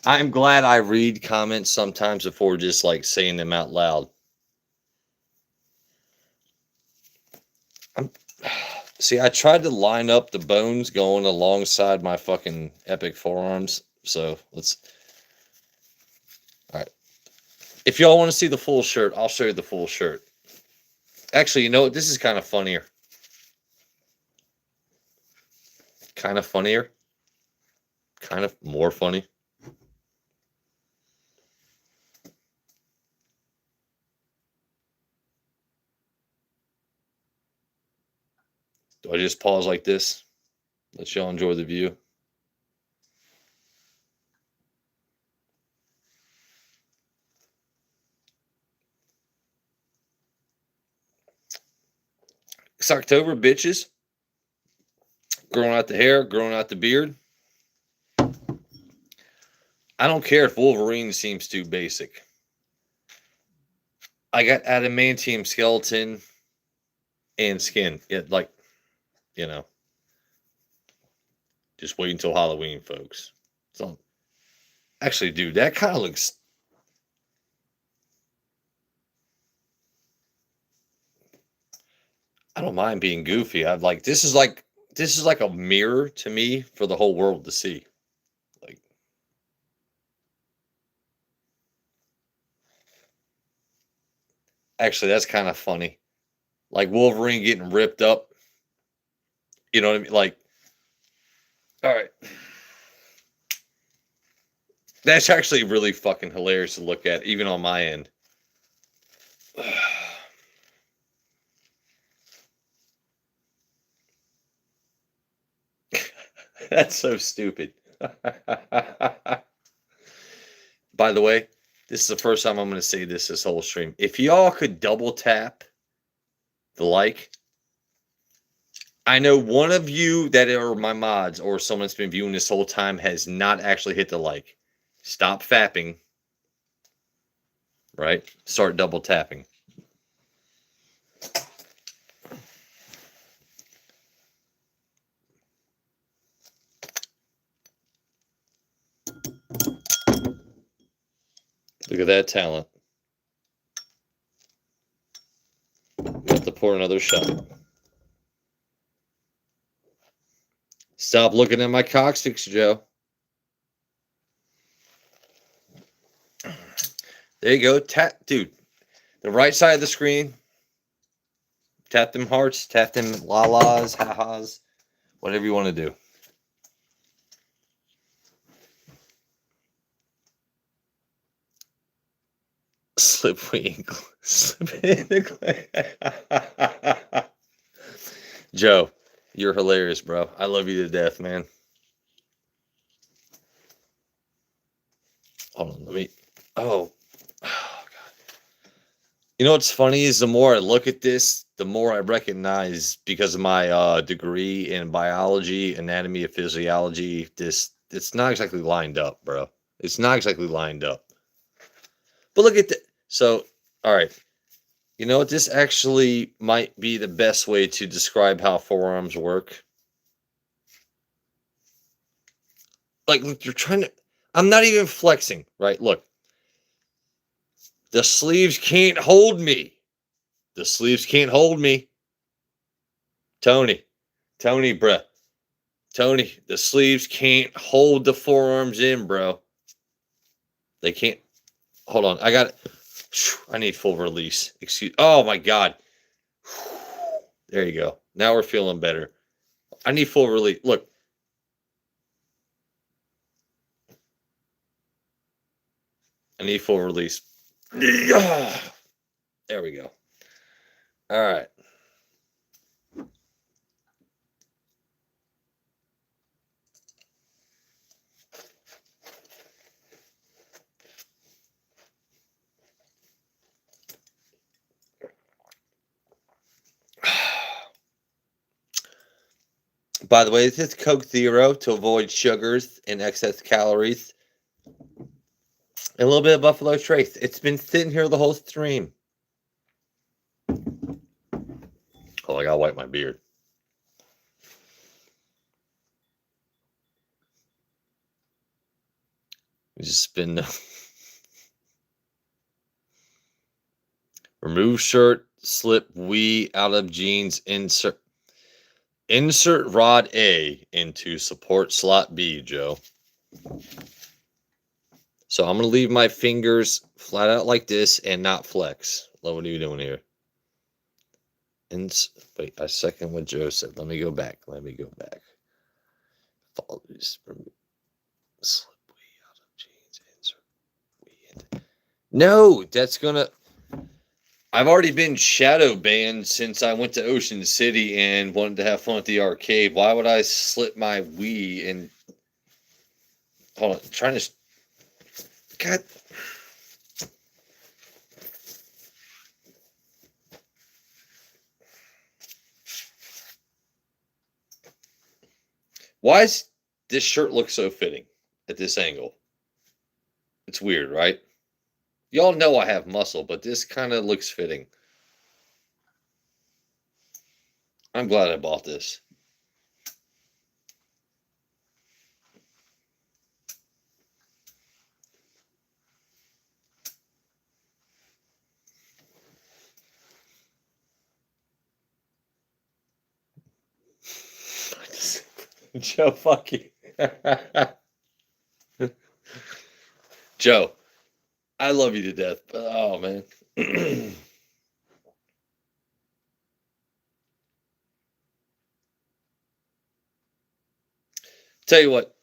S1: I'm glad I read comments sometimes before just like saying them out loud. See, I tried to line up the bones going alongside my fucking epic forearms. So let's. All right. If y'all want to see the full shirt, I'll show you the full shirt. Actually, you know what? This is kind of funnier. Kind of funnier. Kind of more funny. Do I just pause like this? Let y'all enjoy the view. It's October, bitches. Growing out the hair, growing out the beard. I don't care if Wolverine seems too basic. I got adamantium skeleton and skin. Like, you know, just wait until Halloween, folks. So, actually, dude, that kind of looks. I don't mind being goofy. I'd like this is like a mirror to me for the whole world to see. Like, actually, that's kind of funny. Like Wolverine getting ripped up. You know what I mean? Like, all right. That's actually really fucking hilarious to look at, even on my end. That's so stupid. By the way, this is the first time I'm going to say this whole stream. If y'all could double tap the like, I know one of you that are my mods or someone that's been viewing this whole time has not actually hit the like. Stop fapping. Right? Start double tapping. Look at that talent. Got to pour another shot. Stop looking at my coccyx, Joe. There you go. Tap, dude. The right side of the screen. Tap them hearts. Tap them la-las, ha-has. Whatever you want to do. Slip in the Joe, you're hilarious, bro. I love you to death, man. Hold on, let me. Oh, God. You know what's funny is the more I look at this, the more I recognize, because of my degree in biology, anatomy, and physiology, it's not exactly lined up, bro. It's not exactly lined up. But look at that. So, all right. You know what? This actually might be the best way to describe how forearms work. Like, look, you're trying to. I'm not even flexing, right? Look. The sleeves can't hold me. The sleeves can't hold me. Tony, bruh. Tony, the sleeves can't hold the forearms in, bro. They can't. Hold on. I need full release. Oh, my God. There you go. Now we're feeling better. I need full release. Look. I need full release. There we go. All right. By the way, this is Coke Zero to avoid sugars and excess calories. And a little bit of Buffalo Trace. It's been sitting here the whole stream. Oh, I gotta wipe my beard. Just been remove shirt, slip wee out of jeans, insert. Insert rod A into support slot B, Joe. So I'm going to leave my fingers flat out like this and not flex. What are you doing here? Wait, I second what Joe said. Let me go back. Follow these from slip wee out of jeans. Insert wee into. No, that's going to. I've already been shadow banned since I went to Ocean City and wanted to have fun at the arcade. Why would I slip my Wii and hold on, trying to God. Why does this shirt look so fitting at this angle? It's weird, right? Y'all know I have muscle, but this kind of looks fitting. I'm glad I bought this. Joe, fuck you. Joe, I love you to death, but oh man. Tell you what.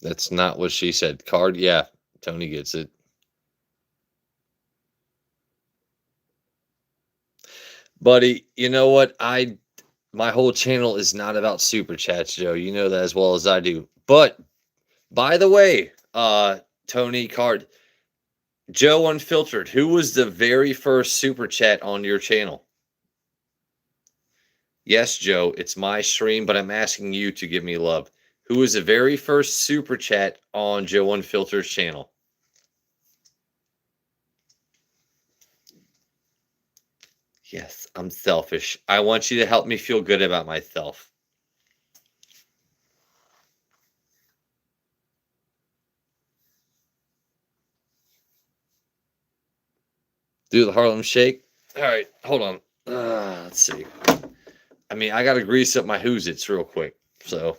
S1: That's not what she said. Card, yeah. Tony gets it. Buddy, you know what? My whole channel is not about super chats, Joe. You know that as well as I do. But by the way, Tony Card, Joe Unfiltered, who was the very first super chat on your channel? Yes, Joe, it's my stream, but I'm asking you to give me love. Who was the very first super chat on Joe Unfiltered's channel? Yes, I'm selfish. I want you to help me feel good about myself. Do the Harlem Shake. All right, hold on. Let's see. I mean, I got to grease up my Who's-Its real quick. So.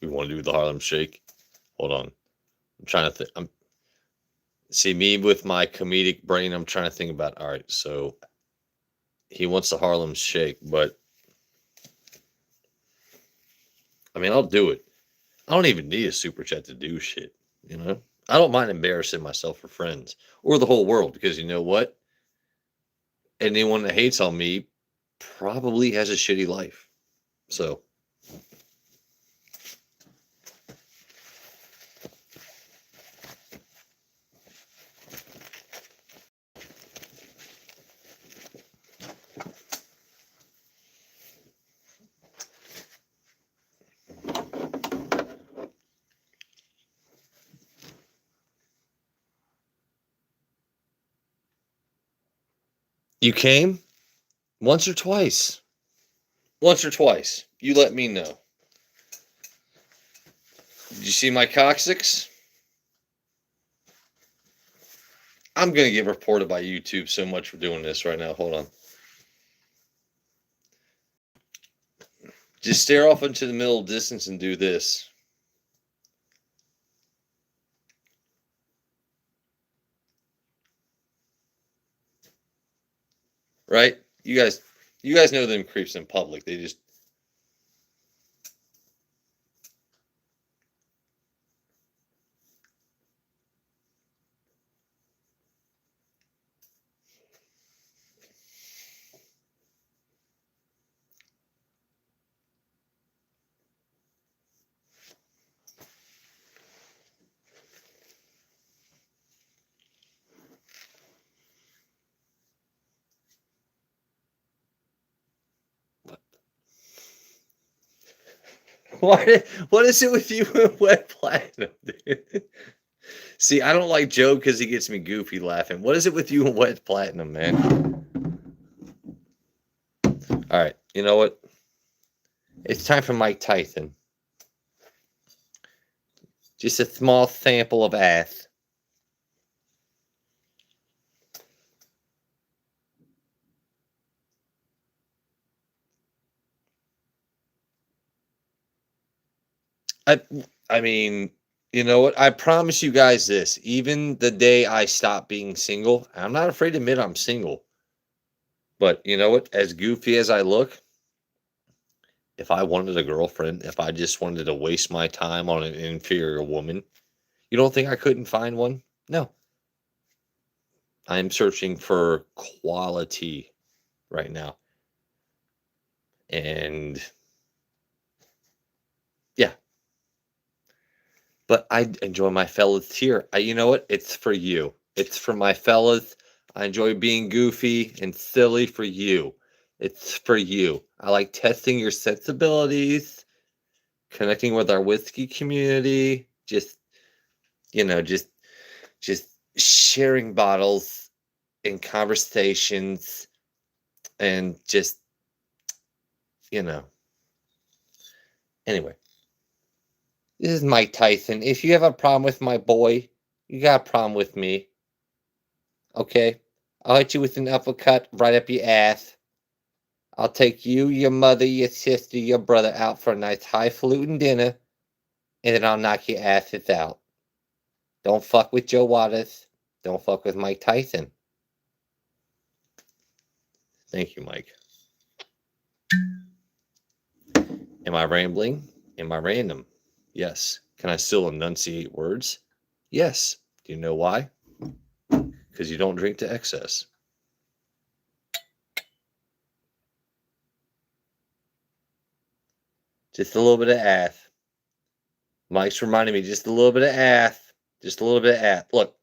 S1: We want to do the Harlem Shake. Hold on. I'm trying to think. See, me with my comedic brain, I'm trying to think about, all right, so he wants the Harlem Shake, but I mean, I'll do it. I don't even need a super chat to do shit, you know? I don't mind embarrassing myself for friends or the whole world because you know what? Anyone that hates on me probably has a shitty life. So. You came once or twice. Once or twice. You let me know. Did you see my coccyx? I'm going to get reported by YouTube so much for doing this right now. Hold on. Just stare off into the middle distance and do this. Right? You guys know them creeps in public. They just what is it with you and wet platinum, dude? See, I don't like Joe because he gets me goofy laughing. What is it with you and Wet Platinum, man? All right, you know what? It's time for Mike Tyson. Just a small sample of ass. I, I mean, you know what? I promise you guys this. Even the day I stop being single, I'm not afraid to admit I'm single. But you know what? As goofy as I look, if I wanted a girlfriend, if I just wanted to waste my time on an inferior woman, you don't think I couldn't find one? No. I'm searching for quality right now. And yeah, but I enjoy my fellas here. You know what? It's for you. It's for my fellas. I enjoy being goofy and silly for you. It's for you. I like testing your sensibilities, connecting with our whiskey community, just sharing bottles and conversations and just, you know. Anyway, this is Mike Tyson. If you have a problem with my boy, you got a problem with me. Okay? I'll hit you with an uppercut right up your ass. I'll take you, your mother, your sister, your brother out for a nice highfalutin dinner, and then I'll knock your asses out. Don't fuck with Joe Waters. Don't fuck with Mike Tyson. Thank you, Mike. Am I rambling? Am I random? Yes. Can I still enunciate words? Yes. Do you know why? Because you don't drink to excess. Just a little bit of ass. Mike's reminding me just a little bit of ass. Just a little bit of ass. Look,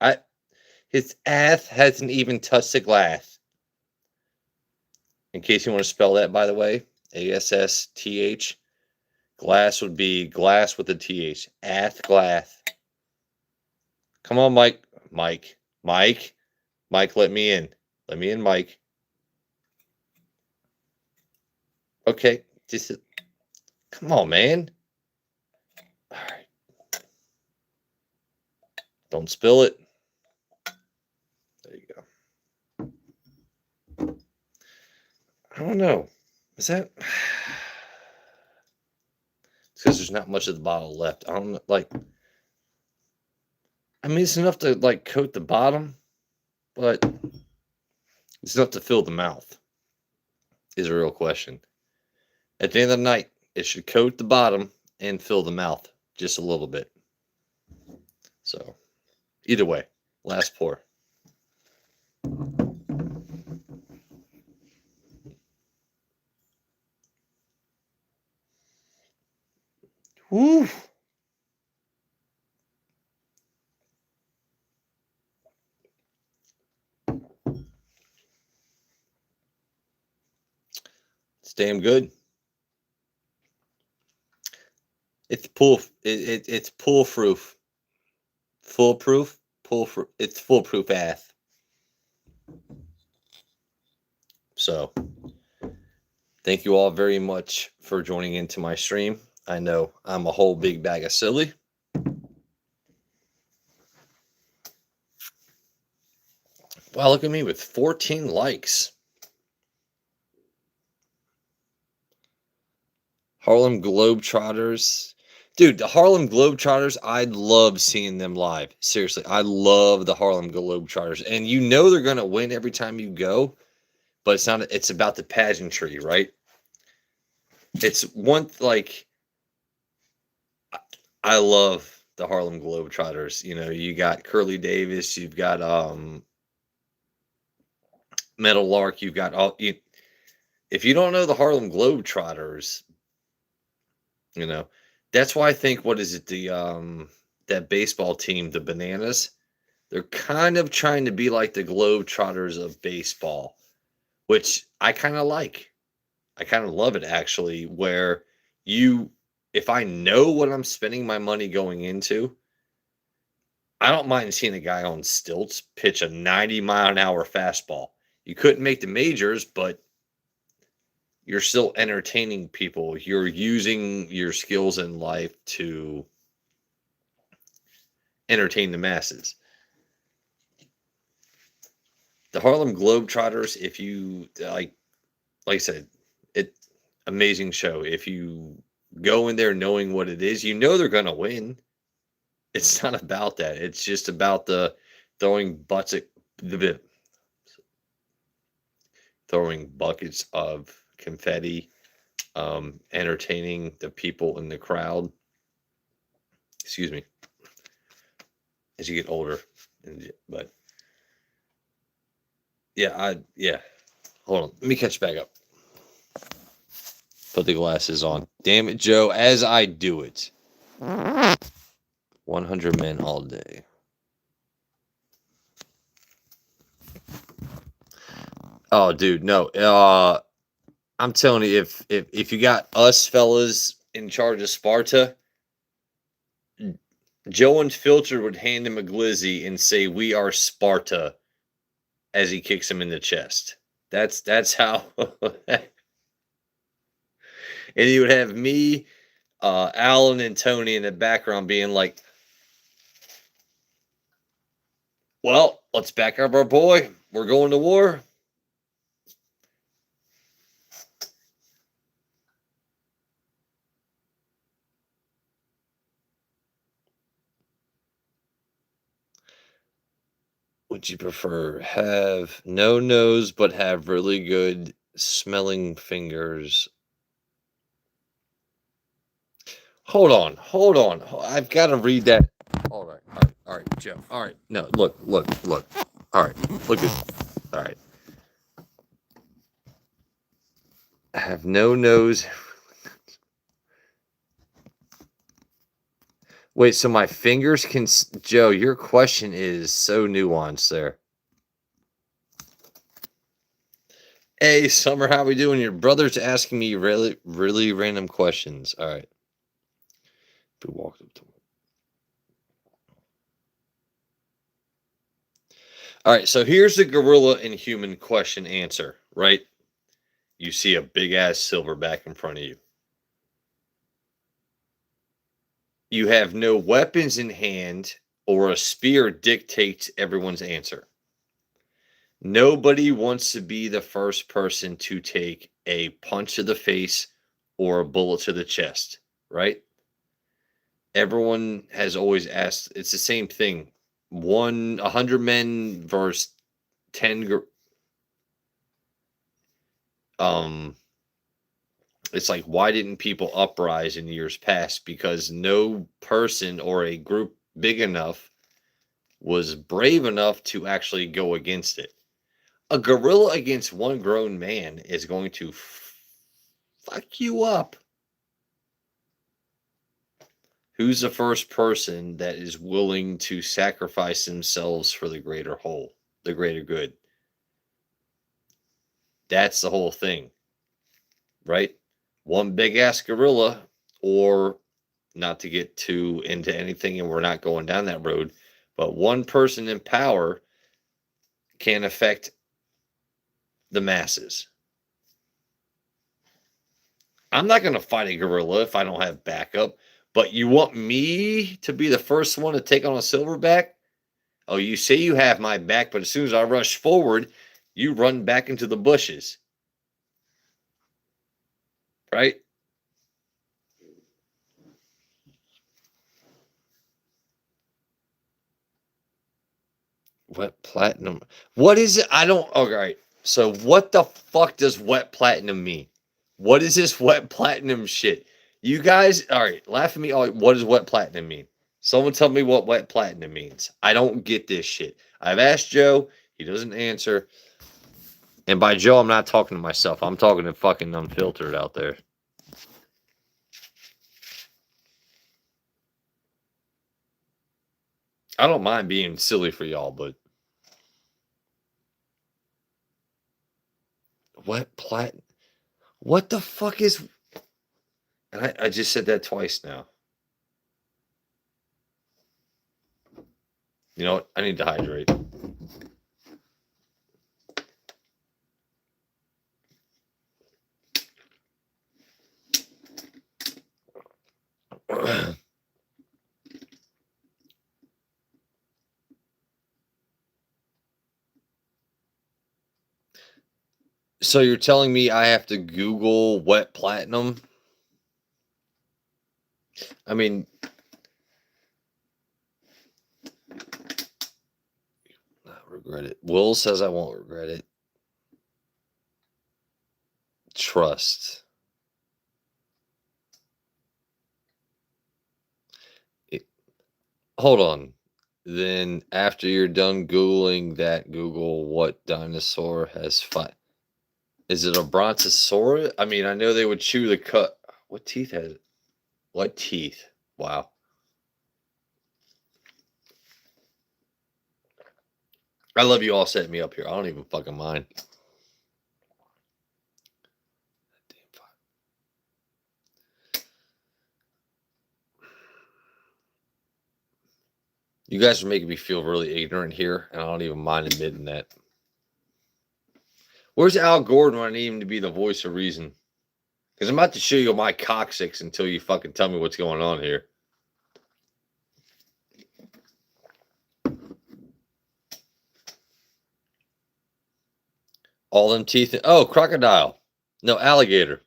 S1: his ass hasn't even touched the glass. In case you want to spell that, by the way, ASSTH. Glass would be glass with a TH. Ass glass. Come on, Mike. Mike, let me in. Let me in, Mike. Okay, just come on, man. All right. Don't spill it. There you go. I don't know. Is that? It's because there's not much of the bottle left. I don't know. Like, I mean, it's enough to like coat the bottom, but it's enough to fill the mouth. Is a real question. At the end of the night, it should coat the bottom and fill the mouth just a little bit. So, either way, last pour. Woo! It's damn good. It's it's foolproof. Foolproof? Foolproof. It's foolproof ass. So, thank you all very much for joining into my stream. I know I'm a whole big bag of silly. Wow, look at me with 14 likes. Harlem Globetrotters. Dude, the Harlem Globetrotters, I love seeing them live. Seriously, I love the Harlem Globetrotters. And you know they're going to win every time you go, but it's about the pageantry, right? It's one, like, I love the Harlem Globetrotters. You know, you got Curly Davis, you've got Metal Lark, you've got if you don't know the Harlem Globetrotters, you know, that's why I think, what is it, that baseball team, the Bananas, they're kind of trying to be like the Globetrotters of baseball, which I kind of like. I kind of love it, actually, where if I know what I'm spending my money going into, I don't mind seeing a guy on stilts pitch a 90-mile-an-hour fastball. You couldn't make the majors, but you're still entertaining people. You're using your skills in life to entertain the masses. The Harlem Globetrotters, if you like I said, it amazing show. If you go in there knowing what it is, you know they're gonna win. It's not about that. It's just about the throwing butts at the throwing buckets of confetti, entertaining the people in the crowd. Excuse me. As you get older, but yeah. Hold on, let me catch back up. Put the glasses on. Damn it, Joe. As I do it, 100 men all day. Oh, dude, no. I'm telling you, if you got us fellas in charge of Sparta, Joe Unfiltered would hand him a glizzy and say, "We are Sparta," as he kicks him in the chest. That's how. And he would have me, Alan, and Tony in the background being like, "Well, let's back up our boy. We're going to war." Would you prefer have no nose but have really good smelling fingers? Hold on. I've got to read that. All right, Joe. All right. No, look. All right, look at. All right. Have no nose. Wait, so my fingers can. Joe, your question is so nuanced there. Hey, Summer, how we doing? Your brother's asking me really random questions. All right. We walked up to him. All right, so here's the gorilla and human question answer, right? You see a big ass silverback in front of you. You have no weapons in hand, or a spear dictates everyone's answer. Nobody wants to be the first person to take a punch to the face or a bullet to the chest, right? Everyone has always asked, it's the same thing. 100 men versus 10 it's like, why didn't people uprise in years past? Because no person or a group big enough was brave enough to actually go against it. A gorilla against one grown man is going to fuck you up. Who's the first person that is willing to sacrifice themselves for the greater whole, the greater good? That's the whole thing, right? One big ass gorilla, or not to get too into anything, and we're not going down that road, but one person in power can affect the masses. I'm not going to fight a gorilla if I don't have backup, but you want me to be the first one to take on a silverback? Oh, you say you have my back, but as soon as I rush forward, you run back into the bushes. Right? Wet platinum. What is it? I don't. All right. So, what the fuck does wet platinum mean? What is this wet platinum shit? You guys, all right, laugh at me. All right, what does wet platinum mean? Someone tell me what wet platinum means. I don't get this shit. I've asked Joe. He doesn't answer. And by Joe, I'm not talking to myself. I'm talking to fucking Unfiltered out there. I don't mind being silly for y'all, but wet platinum. What the fuck is. And I just said that twice now. You know what? I need to hydrate. So you're telling me I have to Google wet platinum? I mean, not regret it. Will says I won't regret it. Trust. Hold on. Then after you're done Googling that, Google what dinosaur has five. Is it a brontosaurus? I mean, I know they would chew the cut. What teeth has it? What teeth? Wow. I love you all setting me up here. I don't even fucking mind. You guys are making me feel really ignorant here, and I don't even mind admitting that. Where's Al Gordon when I need him to be the voice of reason? Because I'm about to show you my coccyx until you fucking tell me what's going on here. All them teeth. Oh, crocodile. No, alligator.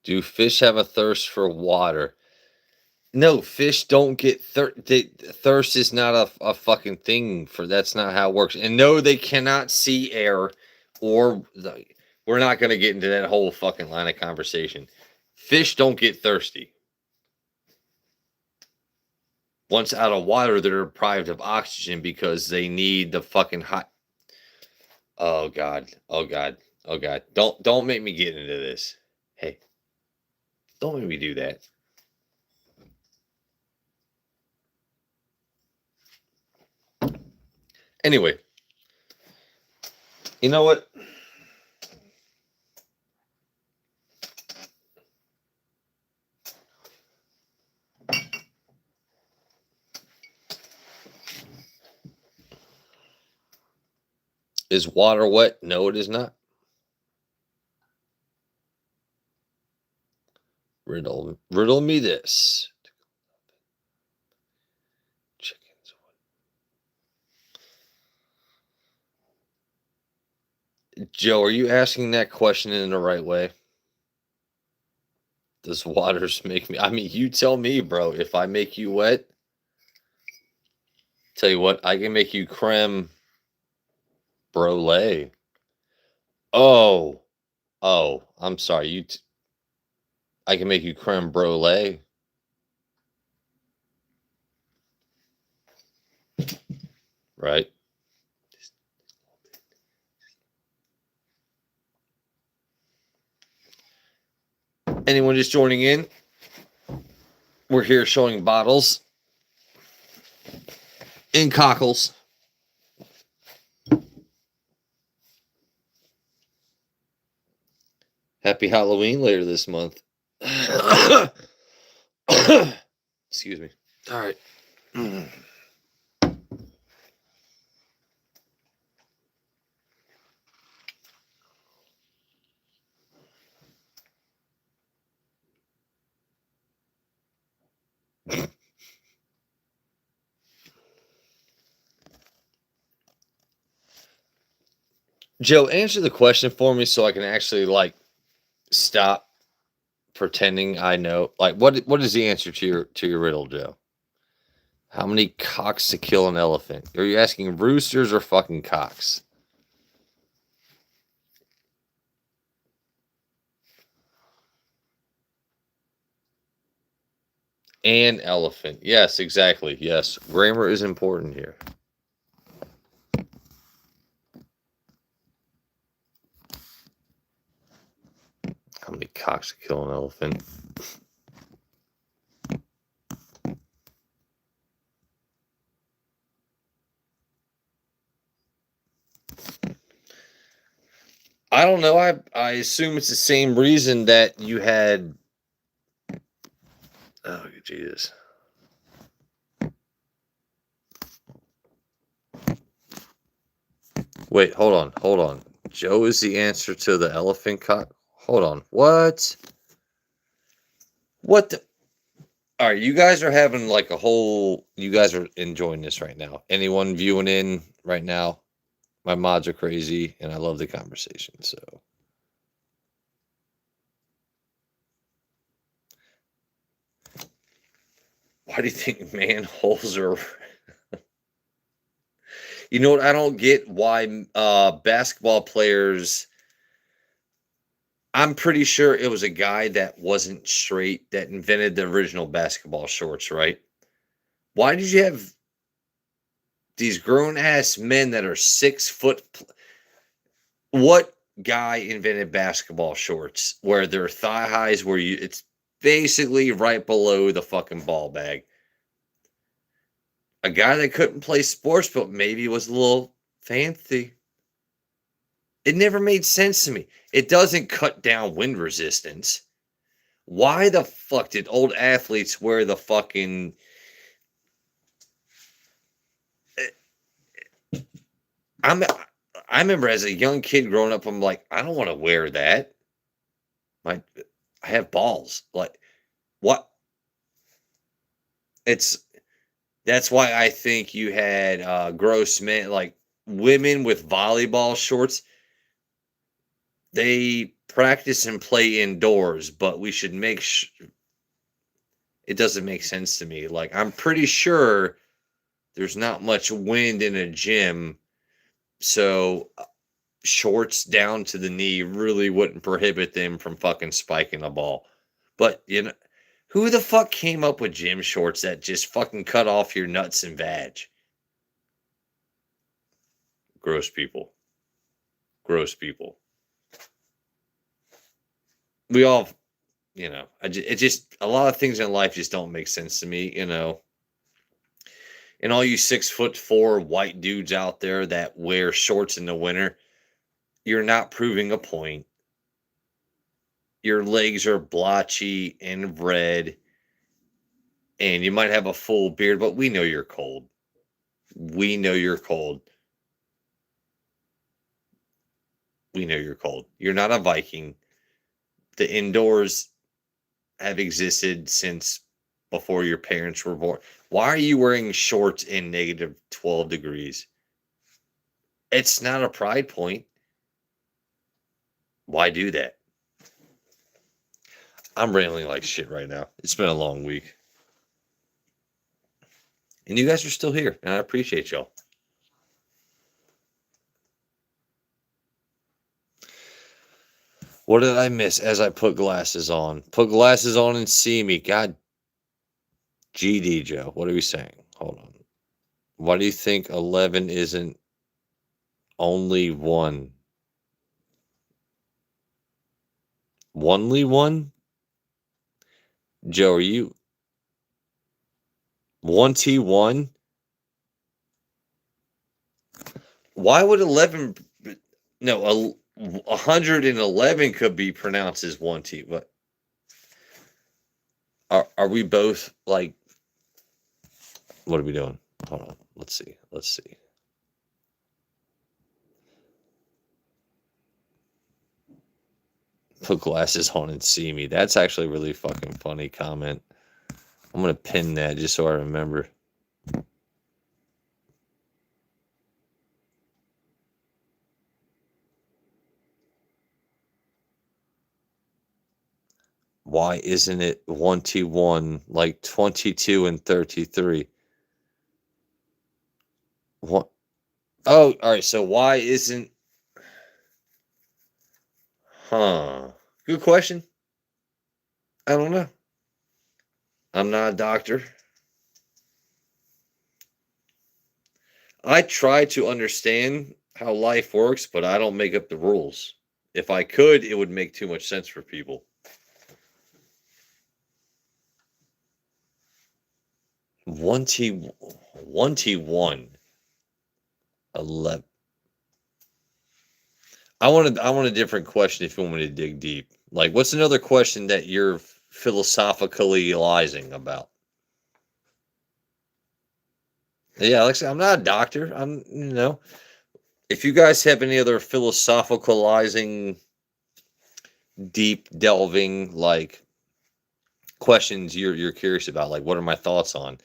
S1: Do fish have a thirst for water? No, fish don't get thirst is not a fucking thing for that's not how it works. And no, they cannot see air or we're not going to get into that whole fucking line of conversation. Fish don't get thirsty. Once out of water, they're deprived of oxygen because they need the fucking hot. Oh God. Oh God. Oh God. Don't make me get into this. Hey, don't make me do that. Anyway, you know what? Is water wet? No, it is not. Riddle me this. Chickens. Joe, are you asking that question in the right way? Does waters make me? I mean, you tell me, bro. If I make you wet, tell you what, I can make you creme brulee. Oh, I'm sorry. I can make you creme brulee. Right. Anyone just joining in? We're here showing bottles and cockles. Happy Halloween later this month. Excuse me. All right. Joe, answer the question for me so I can actually like stop pretending I know. Like, what is the answer to your riddle, Joe? How many cocks to kill an elephant? Are you asking roosters or fucking cocks? An elephant. Yes, exactly. Yes, grammar is important here. How many cocks to kill an elephant? I don't know. I assume it's the same reason that you had. Oh Jesus! Wait, hold on, hold on. Joe is the answer to the elephant cock. Hold on. What? What the? All right, you guys are having like a whole. You guys are enjoying this right now. Anyone viewing in right now? My mods are crazy, and I love the conversation. So, why do you think manholes are? You know what? I don't get why basketball players. I'm pretty sure it was a guy that wasn't straight that invented the original basketball shorts, right? Why did you have these grown ass men that are 6 foot? What guy invented basketball shorts where their thigh highs where you it's basically right below the fucking ball bag? A guy that couldn't play sports but maybe was a little fancy. It never made sense to me. It doesn't cut down wind resistance. Why the fuck did old athletes wear the fucking I'm I remember as a young kid growing up, I'm like, I don't want to wear that. My I have balls. Like what? It's that's why I think you had gross men like women with volleyball shorts. They practice and play indoors, but we should it doesn't make sense to me. Like I'm pretty sure there's not much wind in a gym, so shorts down to the knee really wouldn't prohibit them from fucking spiking a ball. But you know, who the fuck came up with gym shorts that just fucking cut off your nuts and vag? Gross people. Gross people. We all, it just a lot of things in life just don't make sense to me, And all you 6'4" white dudes out there that wear shorts in the winter, you're not proving a point. Your legs are blotchy and red, and you might have a full beard, but we know you're cold. We know you're cold. We know you're cold. You're not a Viking. The indoors have existed since before your parents were born. Why are you wearing shorts in negative 12 degrees? It's not a pride point. Why do that? I'm rambling like shit right now. It's been a long week. And you guys are still here, and I appreciate y'all. What did I miss as I put glasses on? Put glasses on and see me. God, GD, Joe. What are we saying? Hold on. Why do you think 11 isn't only one? Only one? Joe, are you 1T1? Why would 11? No, 111 could be pronounced as 1T. What? Are we both like? What are we doing? Hold on. Let's see. Let's see. Put glasses on and see me. That's actually a really fucking funny comment. I'm gonna pin that just so I remember. Why isn't it 1T1 like 22 and 33? What? Oh, all right. So why isn't? Huh. Good question. I don't know. I'm not a doctor. I try to understand how life works, but I don't make up the rules. If I could, it would make too much sense for people. 1T1 11. I want a different question if you want me to dig deep. Like, what's another question that you're philosophically realizing about? Yeah, like I said, I'm not a doctor. If you guys have any other philosophicalizing, deep delving, like questions you're curious about, like what are my thoughts on,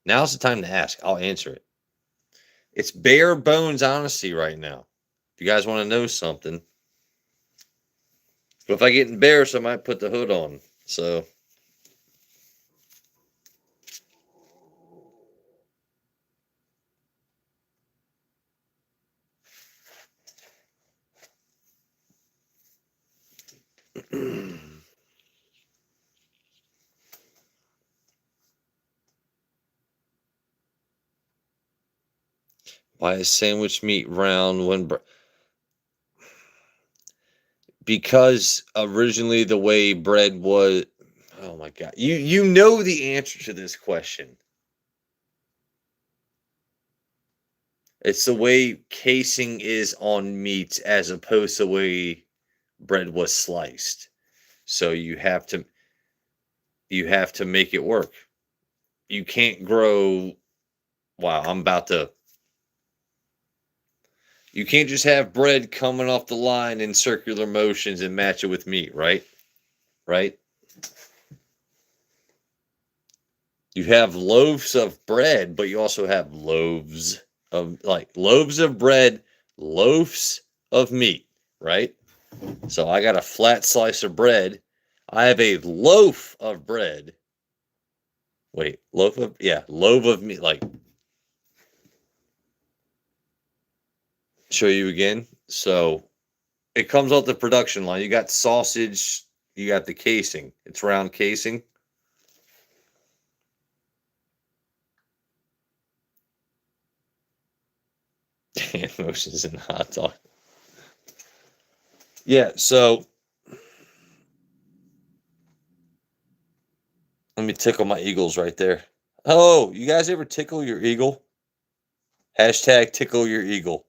S1: now's the time to ask. I'll answer it. It's bare bones honesty right now. If you guys want to know something, but if I get embarrassed, I might put the hood on. So why is sandwich meat round when because originally the way bread was. Oh my god, you know the answer to this question. It's the way casing is on meats as opposed to the way bread was sliced. So you have to make it work. You can't grow. Wow, I'm about to. You can't just have bread coming off the line in circular motions and match it with meat, right? Right? You have loaves of bread, but you also have loaves of bread, loaves of meat, right? So I got a flat slice of bread. I have a loaf of bread. Wait, loaf of meat. Like, show you again. So it comes off the production line. You got sausage, you got the casing. It's round casing. Hand motions in hot dog. Yeah, so let me tickle my eagles right there. Oh, you guys ever tickle your eagle? Hashtag tickle your eagle.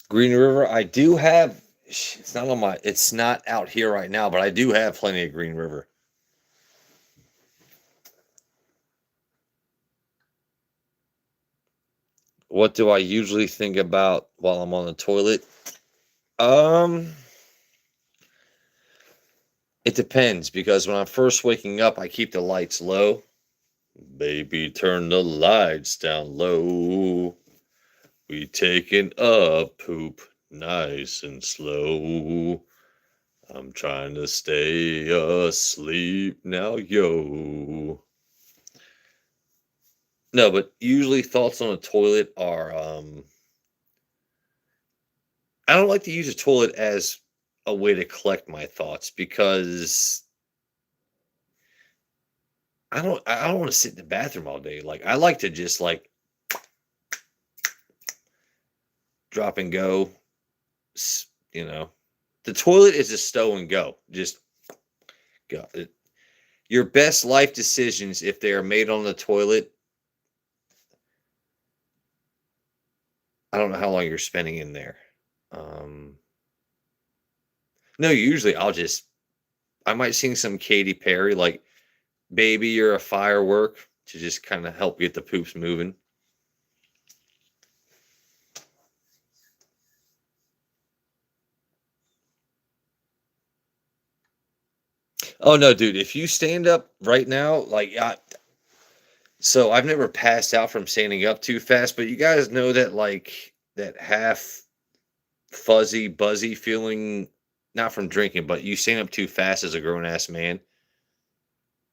S1: Green River, I do have. It's not out here right now, but I do have plenty of Green River. What do I usually think about while I'm on the toilet? Um, it depends because when I'm first waking up, I keep the lights low. Baby, turn the lights down low. We taking a poop nice and slow. I'm trying to stay asleep now, yo. No, but usually thoughts on a toilet are I don't like to use a toilet as a way to collect my thoughts because I don't want to sit in the bathroom all day. Like I like to just like drop and go, you know. The toilet is a stow and go. Just go. Your best life decisions if they are made on the toilet, I don't know how long you're spending in there. Um no, usually I might sing some Katy Perry like Baby You're a Firework to just kind of help get the poops moving. Oh no, dude! If you stand up right now, so I've never passed out from standing up too fast, but you guys know that like that half fuzzy, buzzy feeling, not from drinking, but you stand up too fast as a grown ass man.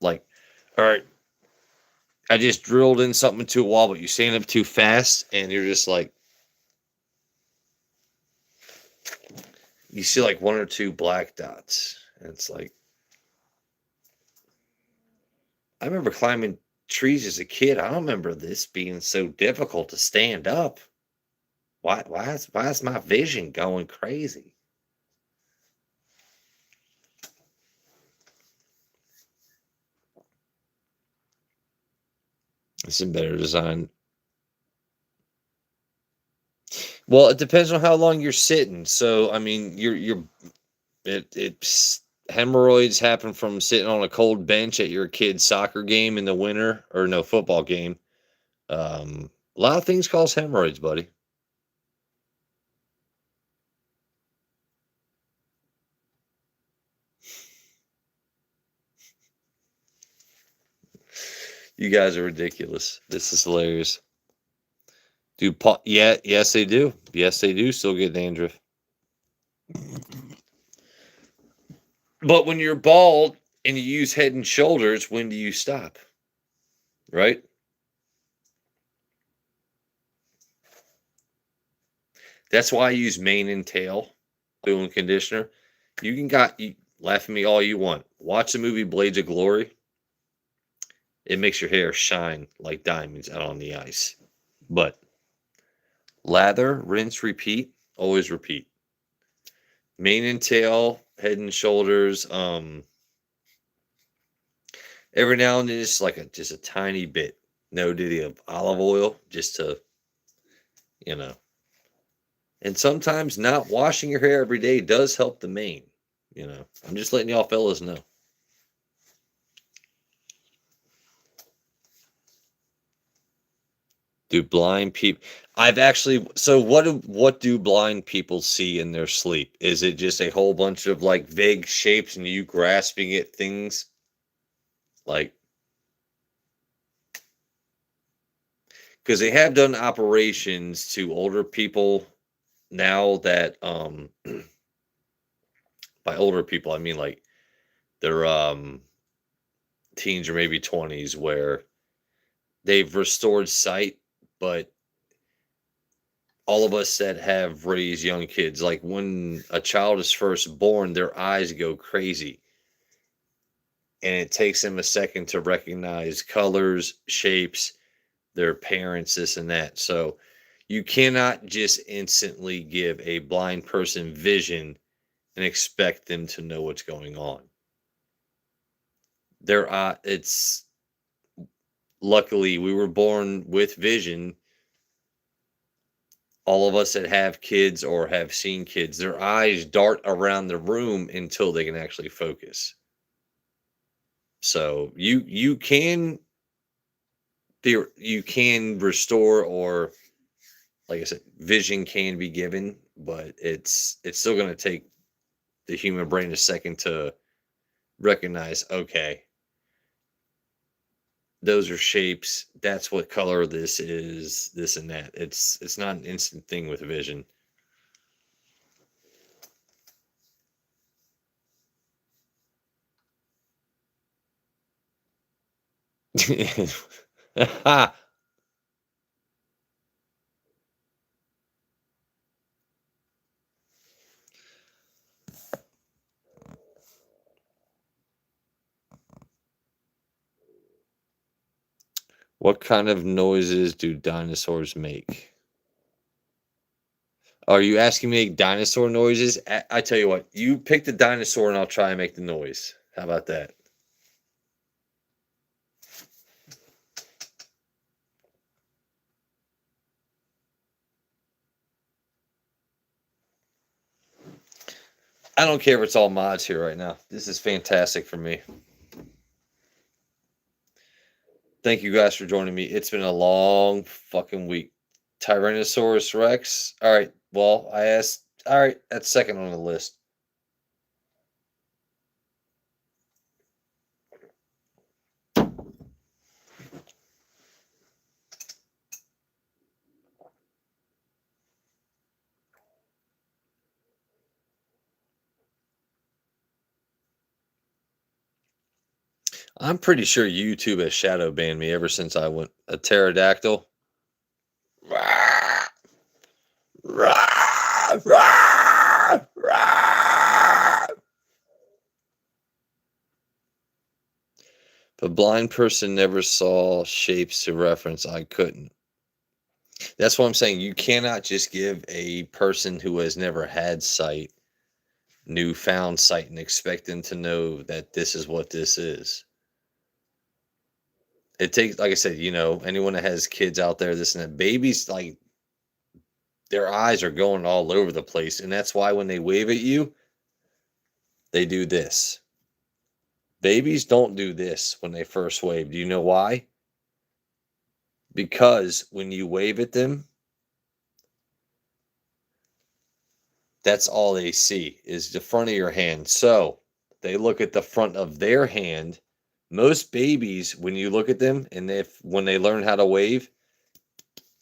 S1: Like, all right, I just drilled in something into a wall, but you stand up too fast, and you're just like, you see like one or two black dots, and it's like, I remember climbing trees as a kid. I don't remember this being so difficult to stand up. Why is my vision going crazy? It's a better design. Well, it depends on how long you're sitting. So, I mean, it's hemorrhoids happen from sitting on a cold bench at your kid's soccer game in the winter, or no, football game. A lot of things cause hemorrhoids, buddy. You guys are ridiculous. This is hilarious. Yeah, yes, they do. Yes, they do still get dandruff. But when you're bald and you use Head and Shoulders, when do you stop? Right? That's why I use mane and tail doing conditioner. You laugh at me all you want. Watch the movie Blades of Glory. It makes your hair shine like diamonds out on the ice. But lather, rinse, repeat. Always repeat. Mane and tail, Head and Shoulders. Every now and then, just a tiny bit. No ditty of olive oil, just to, you know. And sometimes not washing your hair every day does help the mane. I'm just letting y'all fellas know. Do blind people? I've actually. So what do blind people see in their sleep? Is it just a whole bunch of like vague shapes and you grasping at things? Like, because they have done operations to older people now that by older people I mean like they're teens or maybe 20s, where they've restored sight, but all of us that have raised young kids, like when a child is first born, their eyes go crazy. And it takes them a second to recognize colors, shapes, their parents, this and that. So you cannot just instantly give a blind person vision and expect them to know what's going on. It's luckily we were born with vision. All of us that have kids or have seen kids, their eyes dart around the room until they can actually focus. So you can restore, or like I said, vision can be given, but it's still going to take the human brain a second to recognize, okay, those are shapes, that's what color this is, this and that. It's not an instant thing with vision. What kind of noises do dinosaurs make? Are you asking me dinosaur noises? I tell you what, you pick the dinosaur and I'll try and make the noise. How about that? I don't care if it's all mods here right now. This is fantastic for me. Thank you guys for joining me. It's been a long fucking week. Tyrannosaurus Rex. All right. Well, I asked. All right. That's second on the list. I'm pretty sure YouTube has shadow banned me ever since I went a pterodactyl. If a blind person never saw shapes to reference, I couldn't. That's what I'm saying. You cannot just give a person who has never had sight newfound sight and expect them to know that this is what this is. It takes, like I said, anyone that has kids out there, this and that, babies, like their eyes are going all over the place. And that's why when they wave at you, they do this. Babies don't do this when they first wave. Do you know why? Because when you wave at them, that's all they see is the front of your hand. So they look at the front of their hand. Most babies, when you look at them and if when they learn how to wave,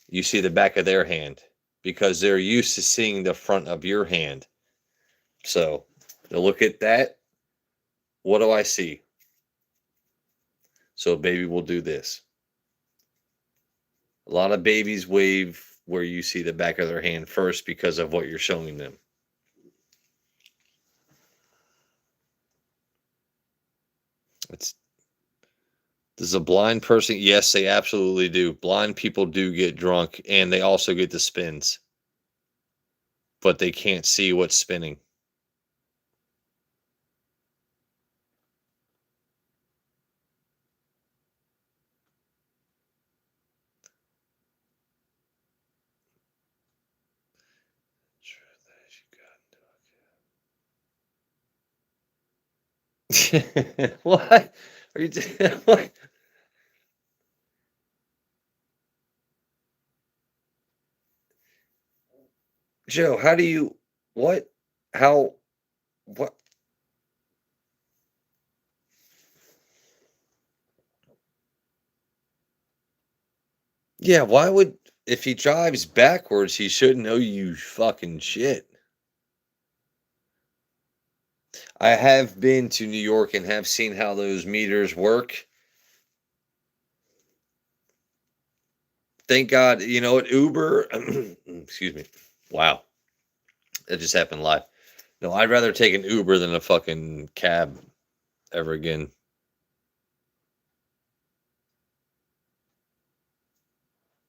S1: you see the back of their hand because they're used to seeing the front of your hand. So to look at that, what do I see? So a baby will do this. A lot of babies wave where you see the back of their hand first because of what you're showing them. It's Does a blind person? Yes, they absolutely do. Blind people do get drunk and they also get the spins, but they can't see what's spinning. What are you doing? What? Joe, how do you what? How what? Yeah, why would if he drives backwards, he shouldn't know you fucking shit. I have been to New York and have seen how those meters work. Thank God, you know what, Uber, excuse me. Wow, that just happened live. No, I'd rather take an Uber than a fucking cab ever again.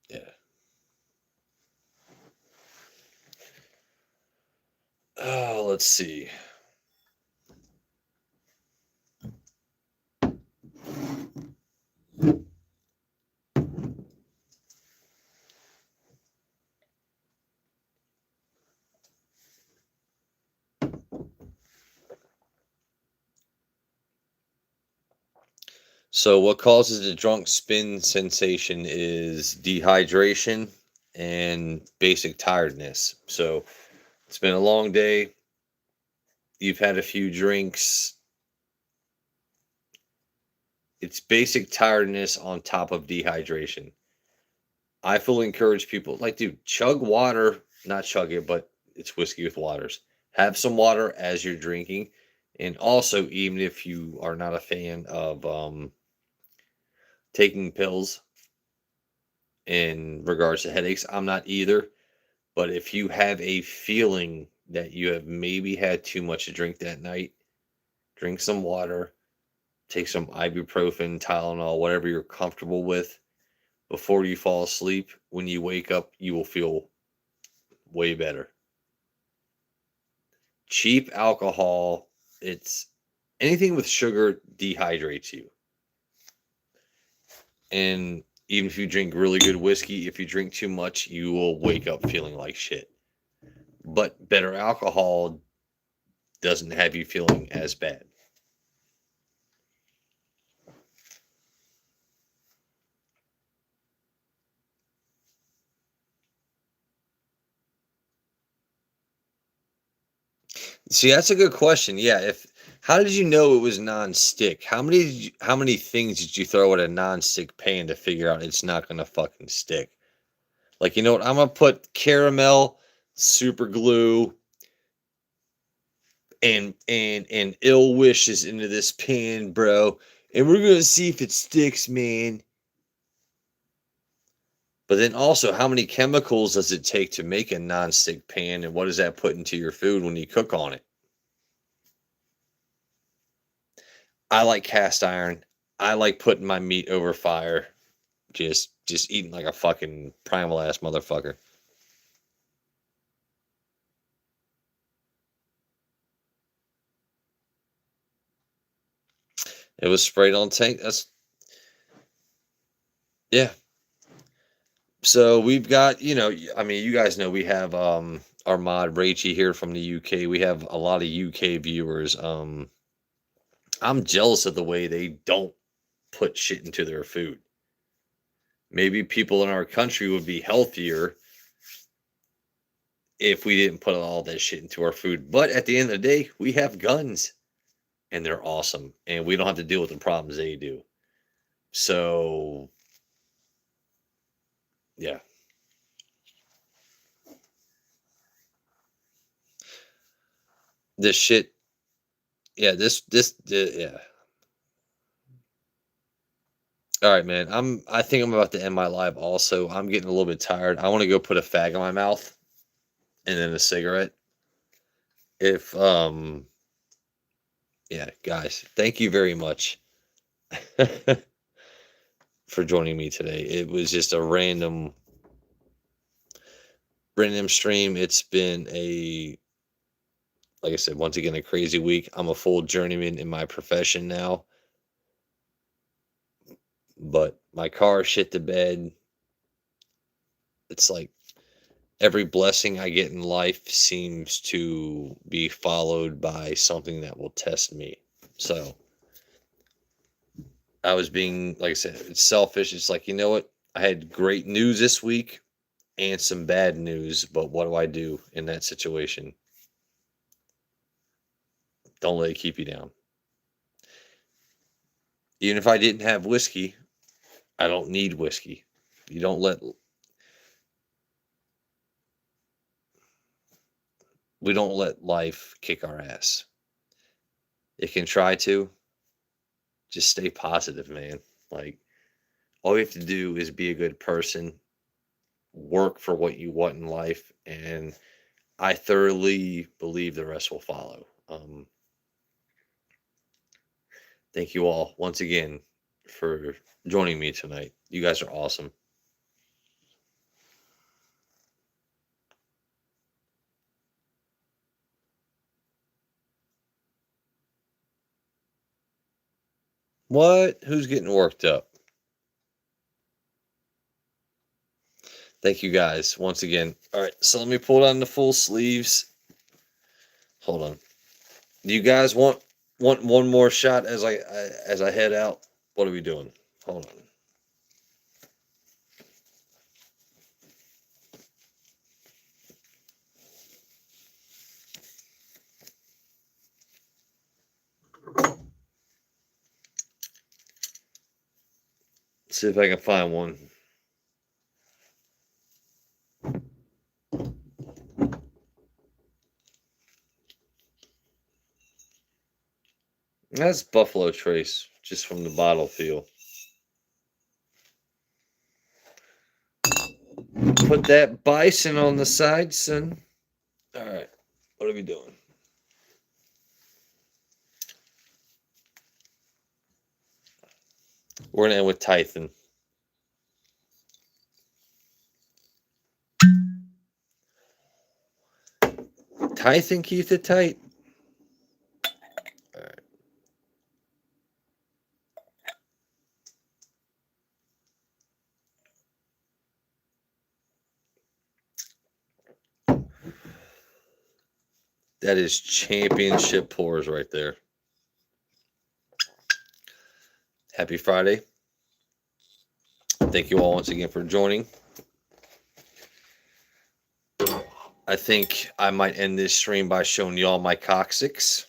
S1: Yeah. Oh, let's see. So, what causes the drunk spin sensation is dehydration and basic tiredness. So, it's been a long day. You've had a few drinks. It's basic tiredness on top of dehydration. I fully encourage people, like, dude, chug water, not chug it, but it's whiskey with waters. Have some water as you're drinking. And also, even if you are not a fan of taking pills in regards to headaches, I'm not either. But if you have a feeling that you have maybe had too much to drink that night, drink some water, take some ibuprofen, Tylenol, whatever you're comfortable with before you fall asleep. When you wake up, you will feel way better. Cheap alcohol, it's anything with sugar dehydrates you. And even if you drink really good whiskey, if you drink too much, you will wake up feeling like shit. But better alcohol doesn't have you feeling as bad. See, that's a good question. Yeah, if how did you know it was non-stick? How many things did you throw at a non-stick pan to figure out it's not gonna fucking stick? Like, you know what? I'm gonna put caramel, super glue, and ill wishes into this pan, bro. And we're gonna see if it sticks, man. But then also, how many chemicals does it take to make a non-stick pan, and what does that put into your food when you cook on it? I like cast iron. I like putting my meat over fire. Just eating like a fucking primal ass motherfucker. It was sprayed on tank. That's yeah. So we've got, I mean, you guys know we have our mod Rachie here from the UK. We have a lot of UK viewers. I'm jealous of the way they don't put shit into their food. Maybe people in our country would be healthier if we didn't put all that shit into our food. But at the end of the day, we have guns and they're awesome and we don't have to deal with the problems they do. So, yeah. This shit, yeah, yeah. All right, man. I think I'm about to end my live also. I'm getting a little bit tired. I want to go put a fag in my mouth and then a cigarette. If Yeah, guys, thank you very much for joining me today. It was just a random stream. It's been like I said, once again, a crazy week. I'm a full journeyman in my profession now, but my car shit the bed. It's like every blessing I get in life seems to be followed by something that will test me. So I was being, like I said, it's selfish. It's like, you know what? I had great news this week and some bad news, but what do I do in that situation? Don't let it keep you down. Even if I didn't have whiskey, I don't need whiskey. You don't let We don't let life kick our ass. It can try to. Just stay positive, man. Like all you have to do is be a good person, work for what you want in life, and I thoroughly believe the rest will follow. Thank you all once again for joining me tonight. You guys are awesome. What? Who's getting worked up? Thank you guys once again. All right, so let me pull down the full sleeves. Hold on. Do you guys want one more shot as I head out? What are we doing? Hold on. See if I can find one. That's Buffalo Trace, just from the bottle feel. Put that bison on the side, son. All right, what are we doing? We're gonna end with Tython. Tython, keep it tight. All right. That is championship pours right there. Happy Friday. Thank you all once again for joining. I think I might end this stream by showing y'all my coccyx.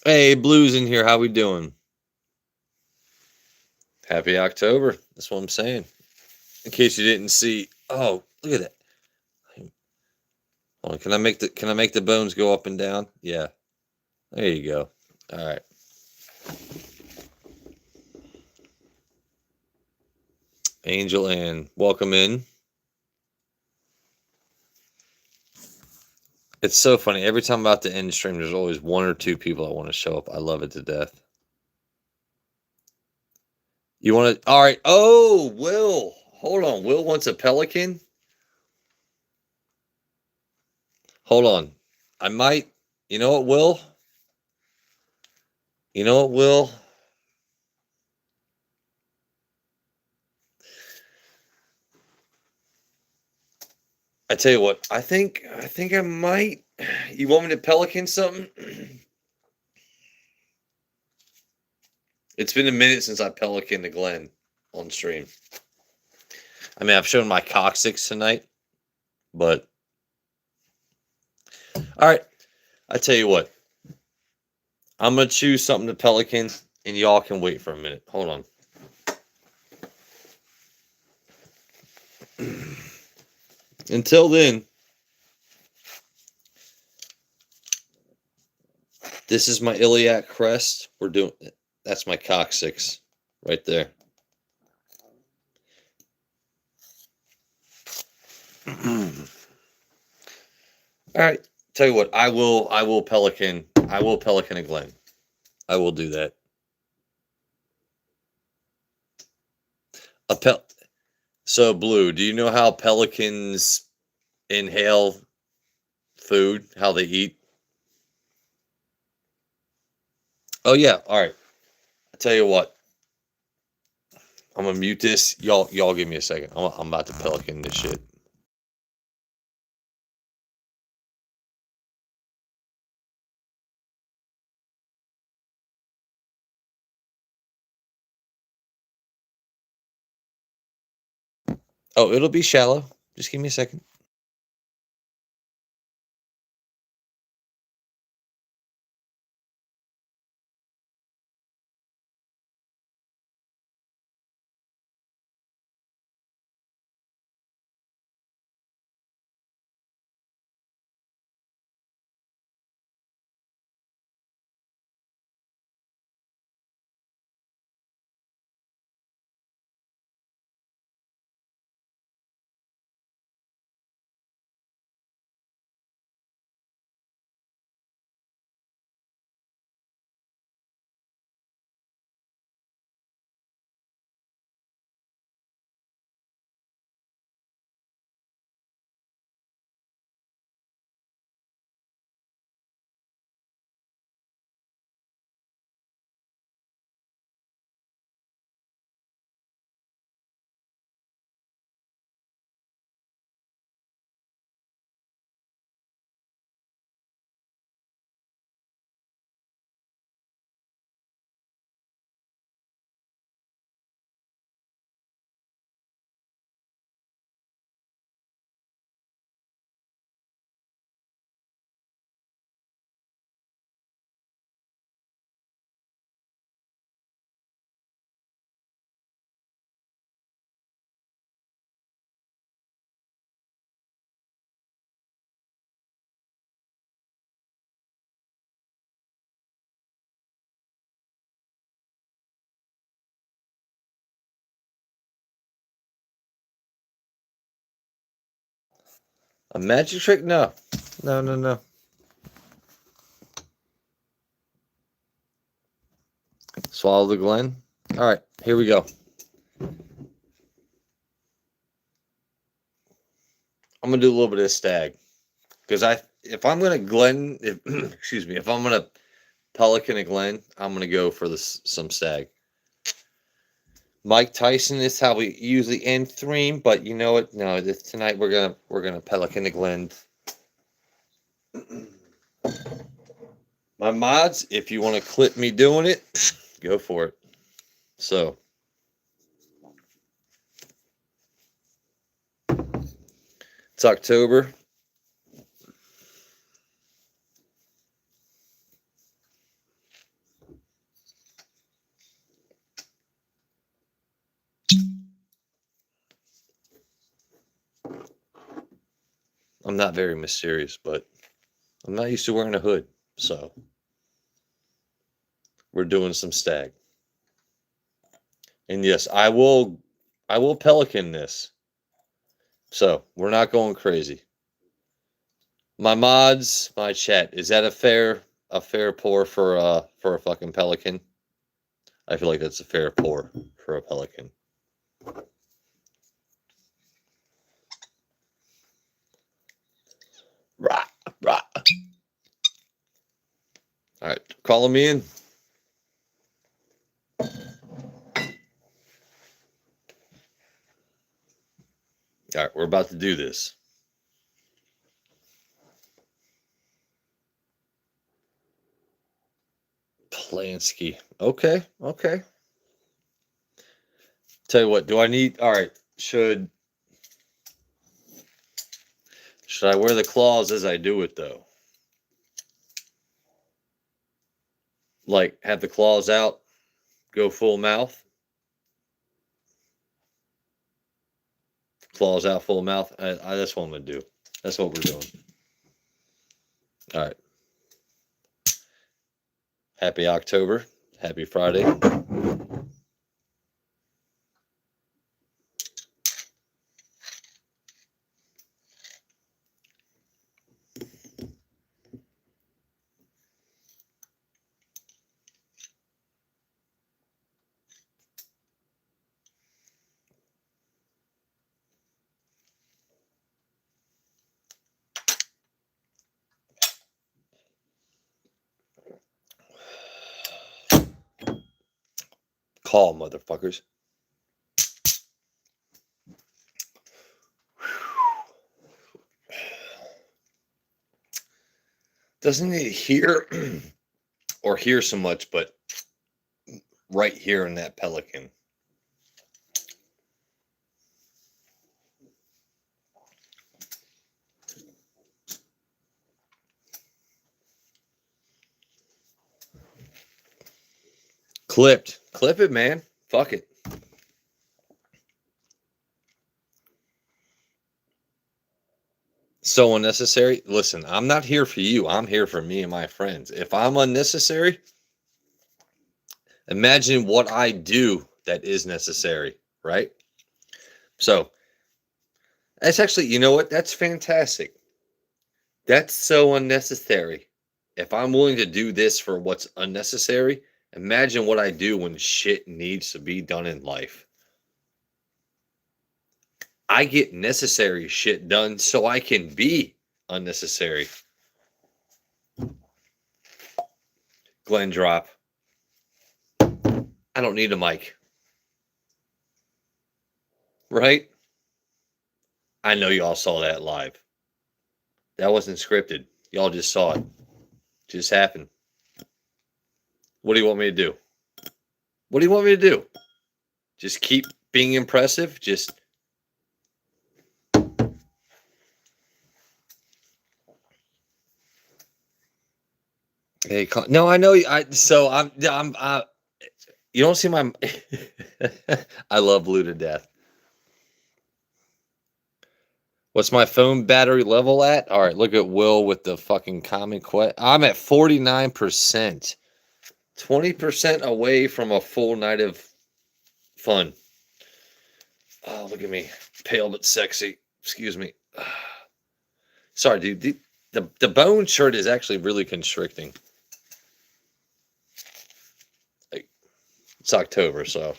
S1: Hey, Blue's in here. How we doing? Happy October. That's what I'm saying. In case you didn't see. Oh, look at that. Hold on, can I make the bones go up and down? Yeah. There you go. All right. Angel Ann, welcome in. It's so funny. Every time I'm about to end the stream, there's always one or two people that want to show up. I love it to death. You want to? All right. Oh, Will. Hold on. Will wants a pelican. Hold on. I might. You know what, Will? You know what, Will? I tell you what, I think I might. You want me to pelican something? It's been a minute since I pelicaned the Glen on stream. I mean, I've shown my coccyx tonight, but all right. I tell you what, I'm gonna choose something to pelican, and y'all can wait for a minute. Hold on. Until then, this is my iliac crest. We're doing that's my coccyx right there. All right. Tell you what, I will pelican a Glen. I will do that. So Blue, do you know how pelicans inhale food, how they eat? Oh yeah, all right. I tell you what, I'm gonna mute this. Y'all give me a second. I'm about to pelican this shit. Oh, it'll be shallow. Just give me a second. A magic trick? No. No. Swallow the Glen. All right, here we go. I'm gonna do a little bit of stag because if I'm gonna excuse me, if I'm gonna pelican a Glen, I'm gonna go for some stag. Mike Tyson is how we usually end stream, but you know what? No, tonight we're gonna pelican the Glen. My mods, if you want to clip me doing it, go for it. So it's October. I'm not very mysterious, but I'm not used to wearing a hood, so we're doing some stag. And yes, I will pelican this. So we're not going crazy. My mods, my chat, is that a fair pour for a fucking pelican? I feel like that's a fair pour for a pelican. Rah, rah. All right, calling me in. All right, we're about to do this. Plansky. Okay, okay. Tell you what, do I need? All right, should I wear the claws as I do it though? Like have the claws out, go full mouth, claws out, full mouth. That's what I'm gonna do. That's what we're doing. All right. Happy October. Happy Friday. Call, motherfuckers. Doesn't it hear or hear so much, but right here in that pelican. Clipped. Clip it, man. Fuck it. So unnecessary. Listen, I'm not here for you. I'm here for me and my friends. If I'm unnecessary, imagine what I do that is necessary, right? So that's actually, you know what? That's fantastic. That's so unnecessary. If I'm willing to do this for what's unnecessary, imagine what I do when shit needs to be done in life. I get necessary shit done so I can be unnecessary. Glenn drop. I don't need a mic. Right? I know y'all saw that live. That wasn't scripted. Y'all just saw it. Just happened. What do you want me to do? What do you want me to do? Just keep being impressive? Just hey, no, I know. You don't see my. I love Blue to death. What's my phone battery level at? All right, look at Will with the fucking comment question. I'm at 49%. 20% away from a full night of fun. Oh, look at me. Pale but sexy. Excuse me. Sorry, dude. The bone shirt is actually really constricting. Like, it's October, so.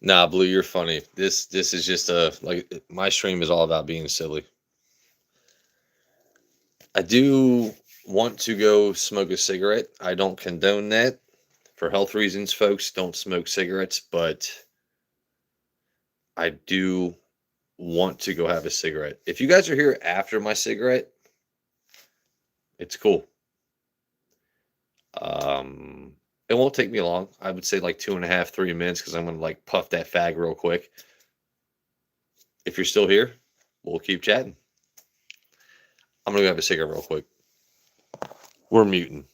S1: Nah, Blue, you're funny. This is just like my stream is all about being silly. I do want to go smoke a cigarette. I don't condone that. For health reasons, folks, don't smoke cigarettes, but I do want to go have a cigarette. If you guys are here after my cigarette, it's cool. It won't take me long. I would say like 2.5, 3 minutes because I'm gonna like puff that fag real quick. If you're still here, we'll keep chatting. I'm gonna go have a cigarette real quick. We're muting.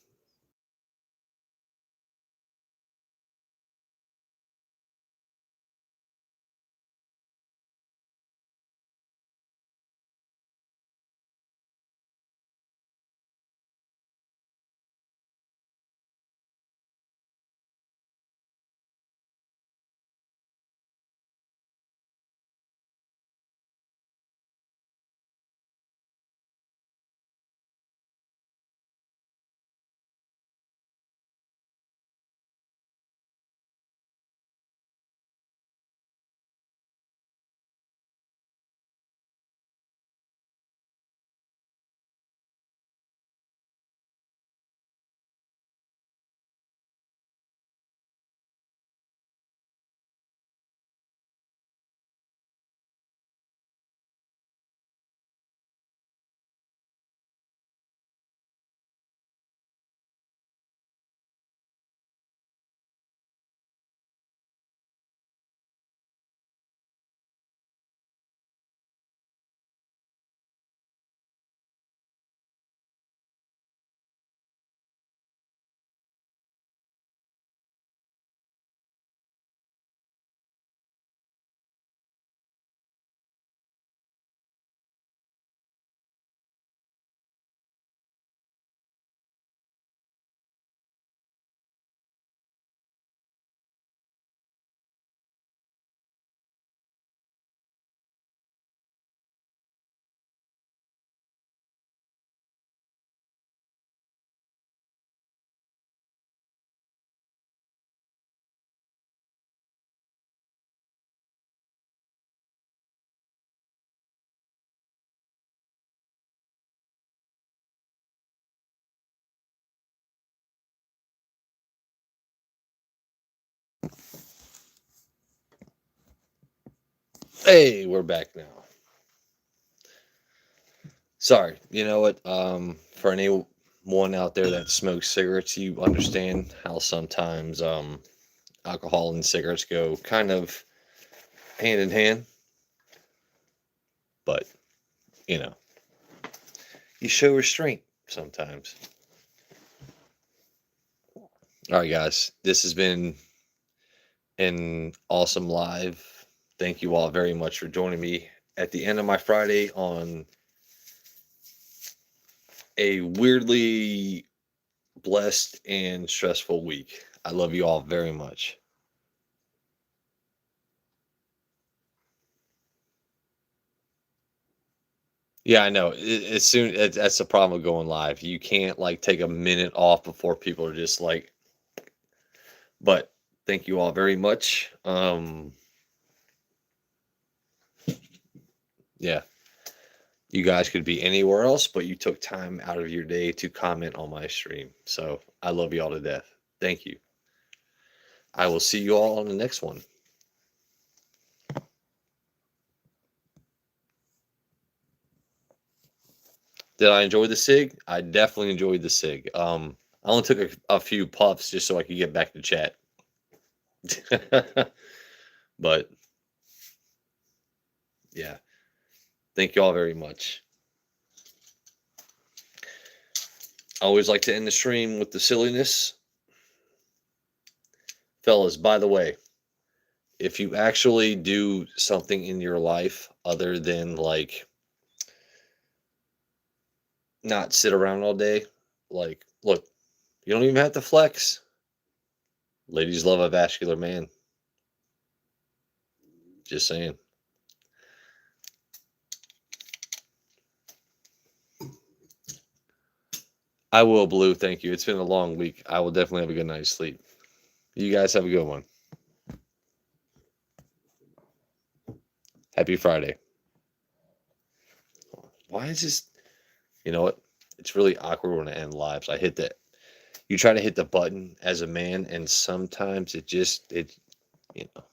S1: Hey, we're back now. Sorry, you know what? For anyone out there that smokes cigarettes, you understand how sometimes alcohol and cigarettes go kind of hand in hand. But you know, you show restraint sometimes. All right, guys, this has been an awesome live. Thank you all very much for joining me at the end of my Friday on a weirdly blessed and stressful week. I love you all very much. Yeah, I know. As soon that's the problem with going live. You can't like take a minute off before people are just like. But thank you all very much. Yeah, you guys could be anywhere else, but you took time out of your day to comment on my stream. So I love you all to death. Thank you. I will see you all on the next one. Did I enjoy the SIG? I definitely enjoyed the SIG. I only took a few puffs just so I could get back to chat. But yeah, thank you all very much. I always like to end the stream with the silliness. Fellas, by the way, if you actually do something in your life other than like not sit around all day, like, look, you don't even have to flex. Ladies love a vascular man. Just saying. I will, Blue. Thank you. It's been a long week. I will definitely have a good night's sleep. You guys have a good one. Happy Friday. Why is this? You know what? It's really awkward when I end lives. I hit that. You try to hit the button as a man, and sometimes it just, you know.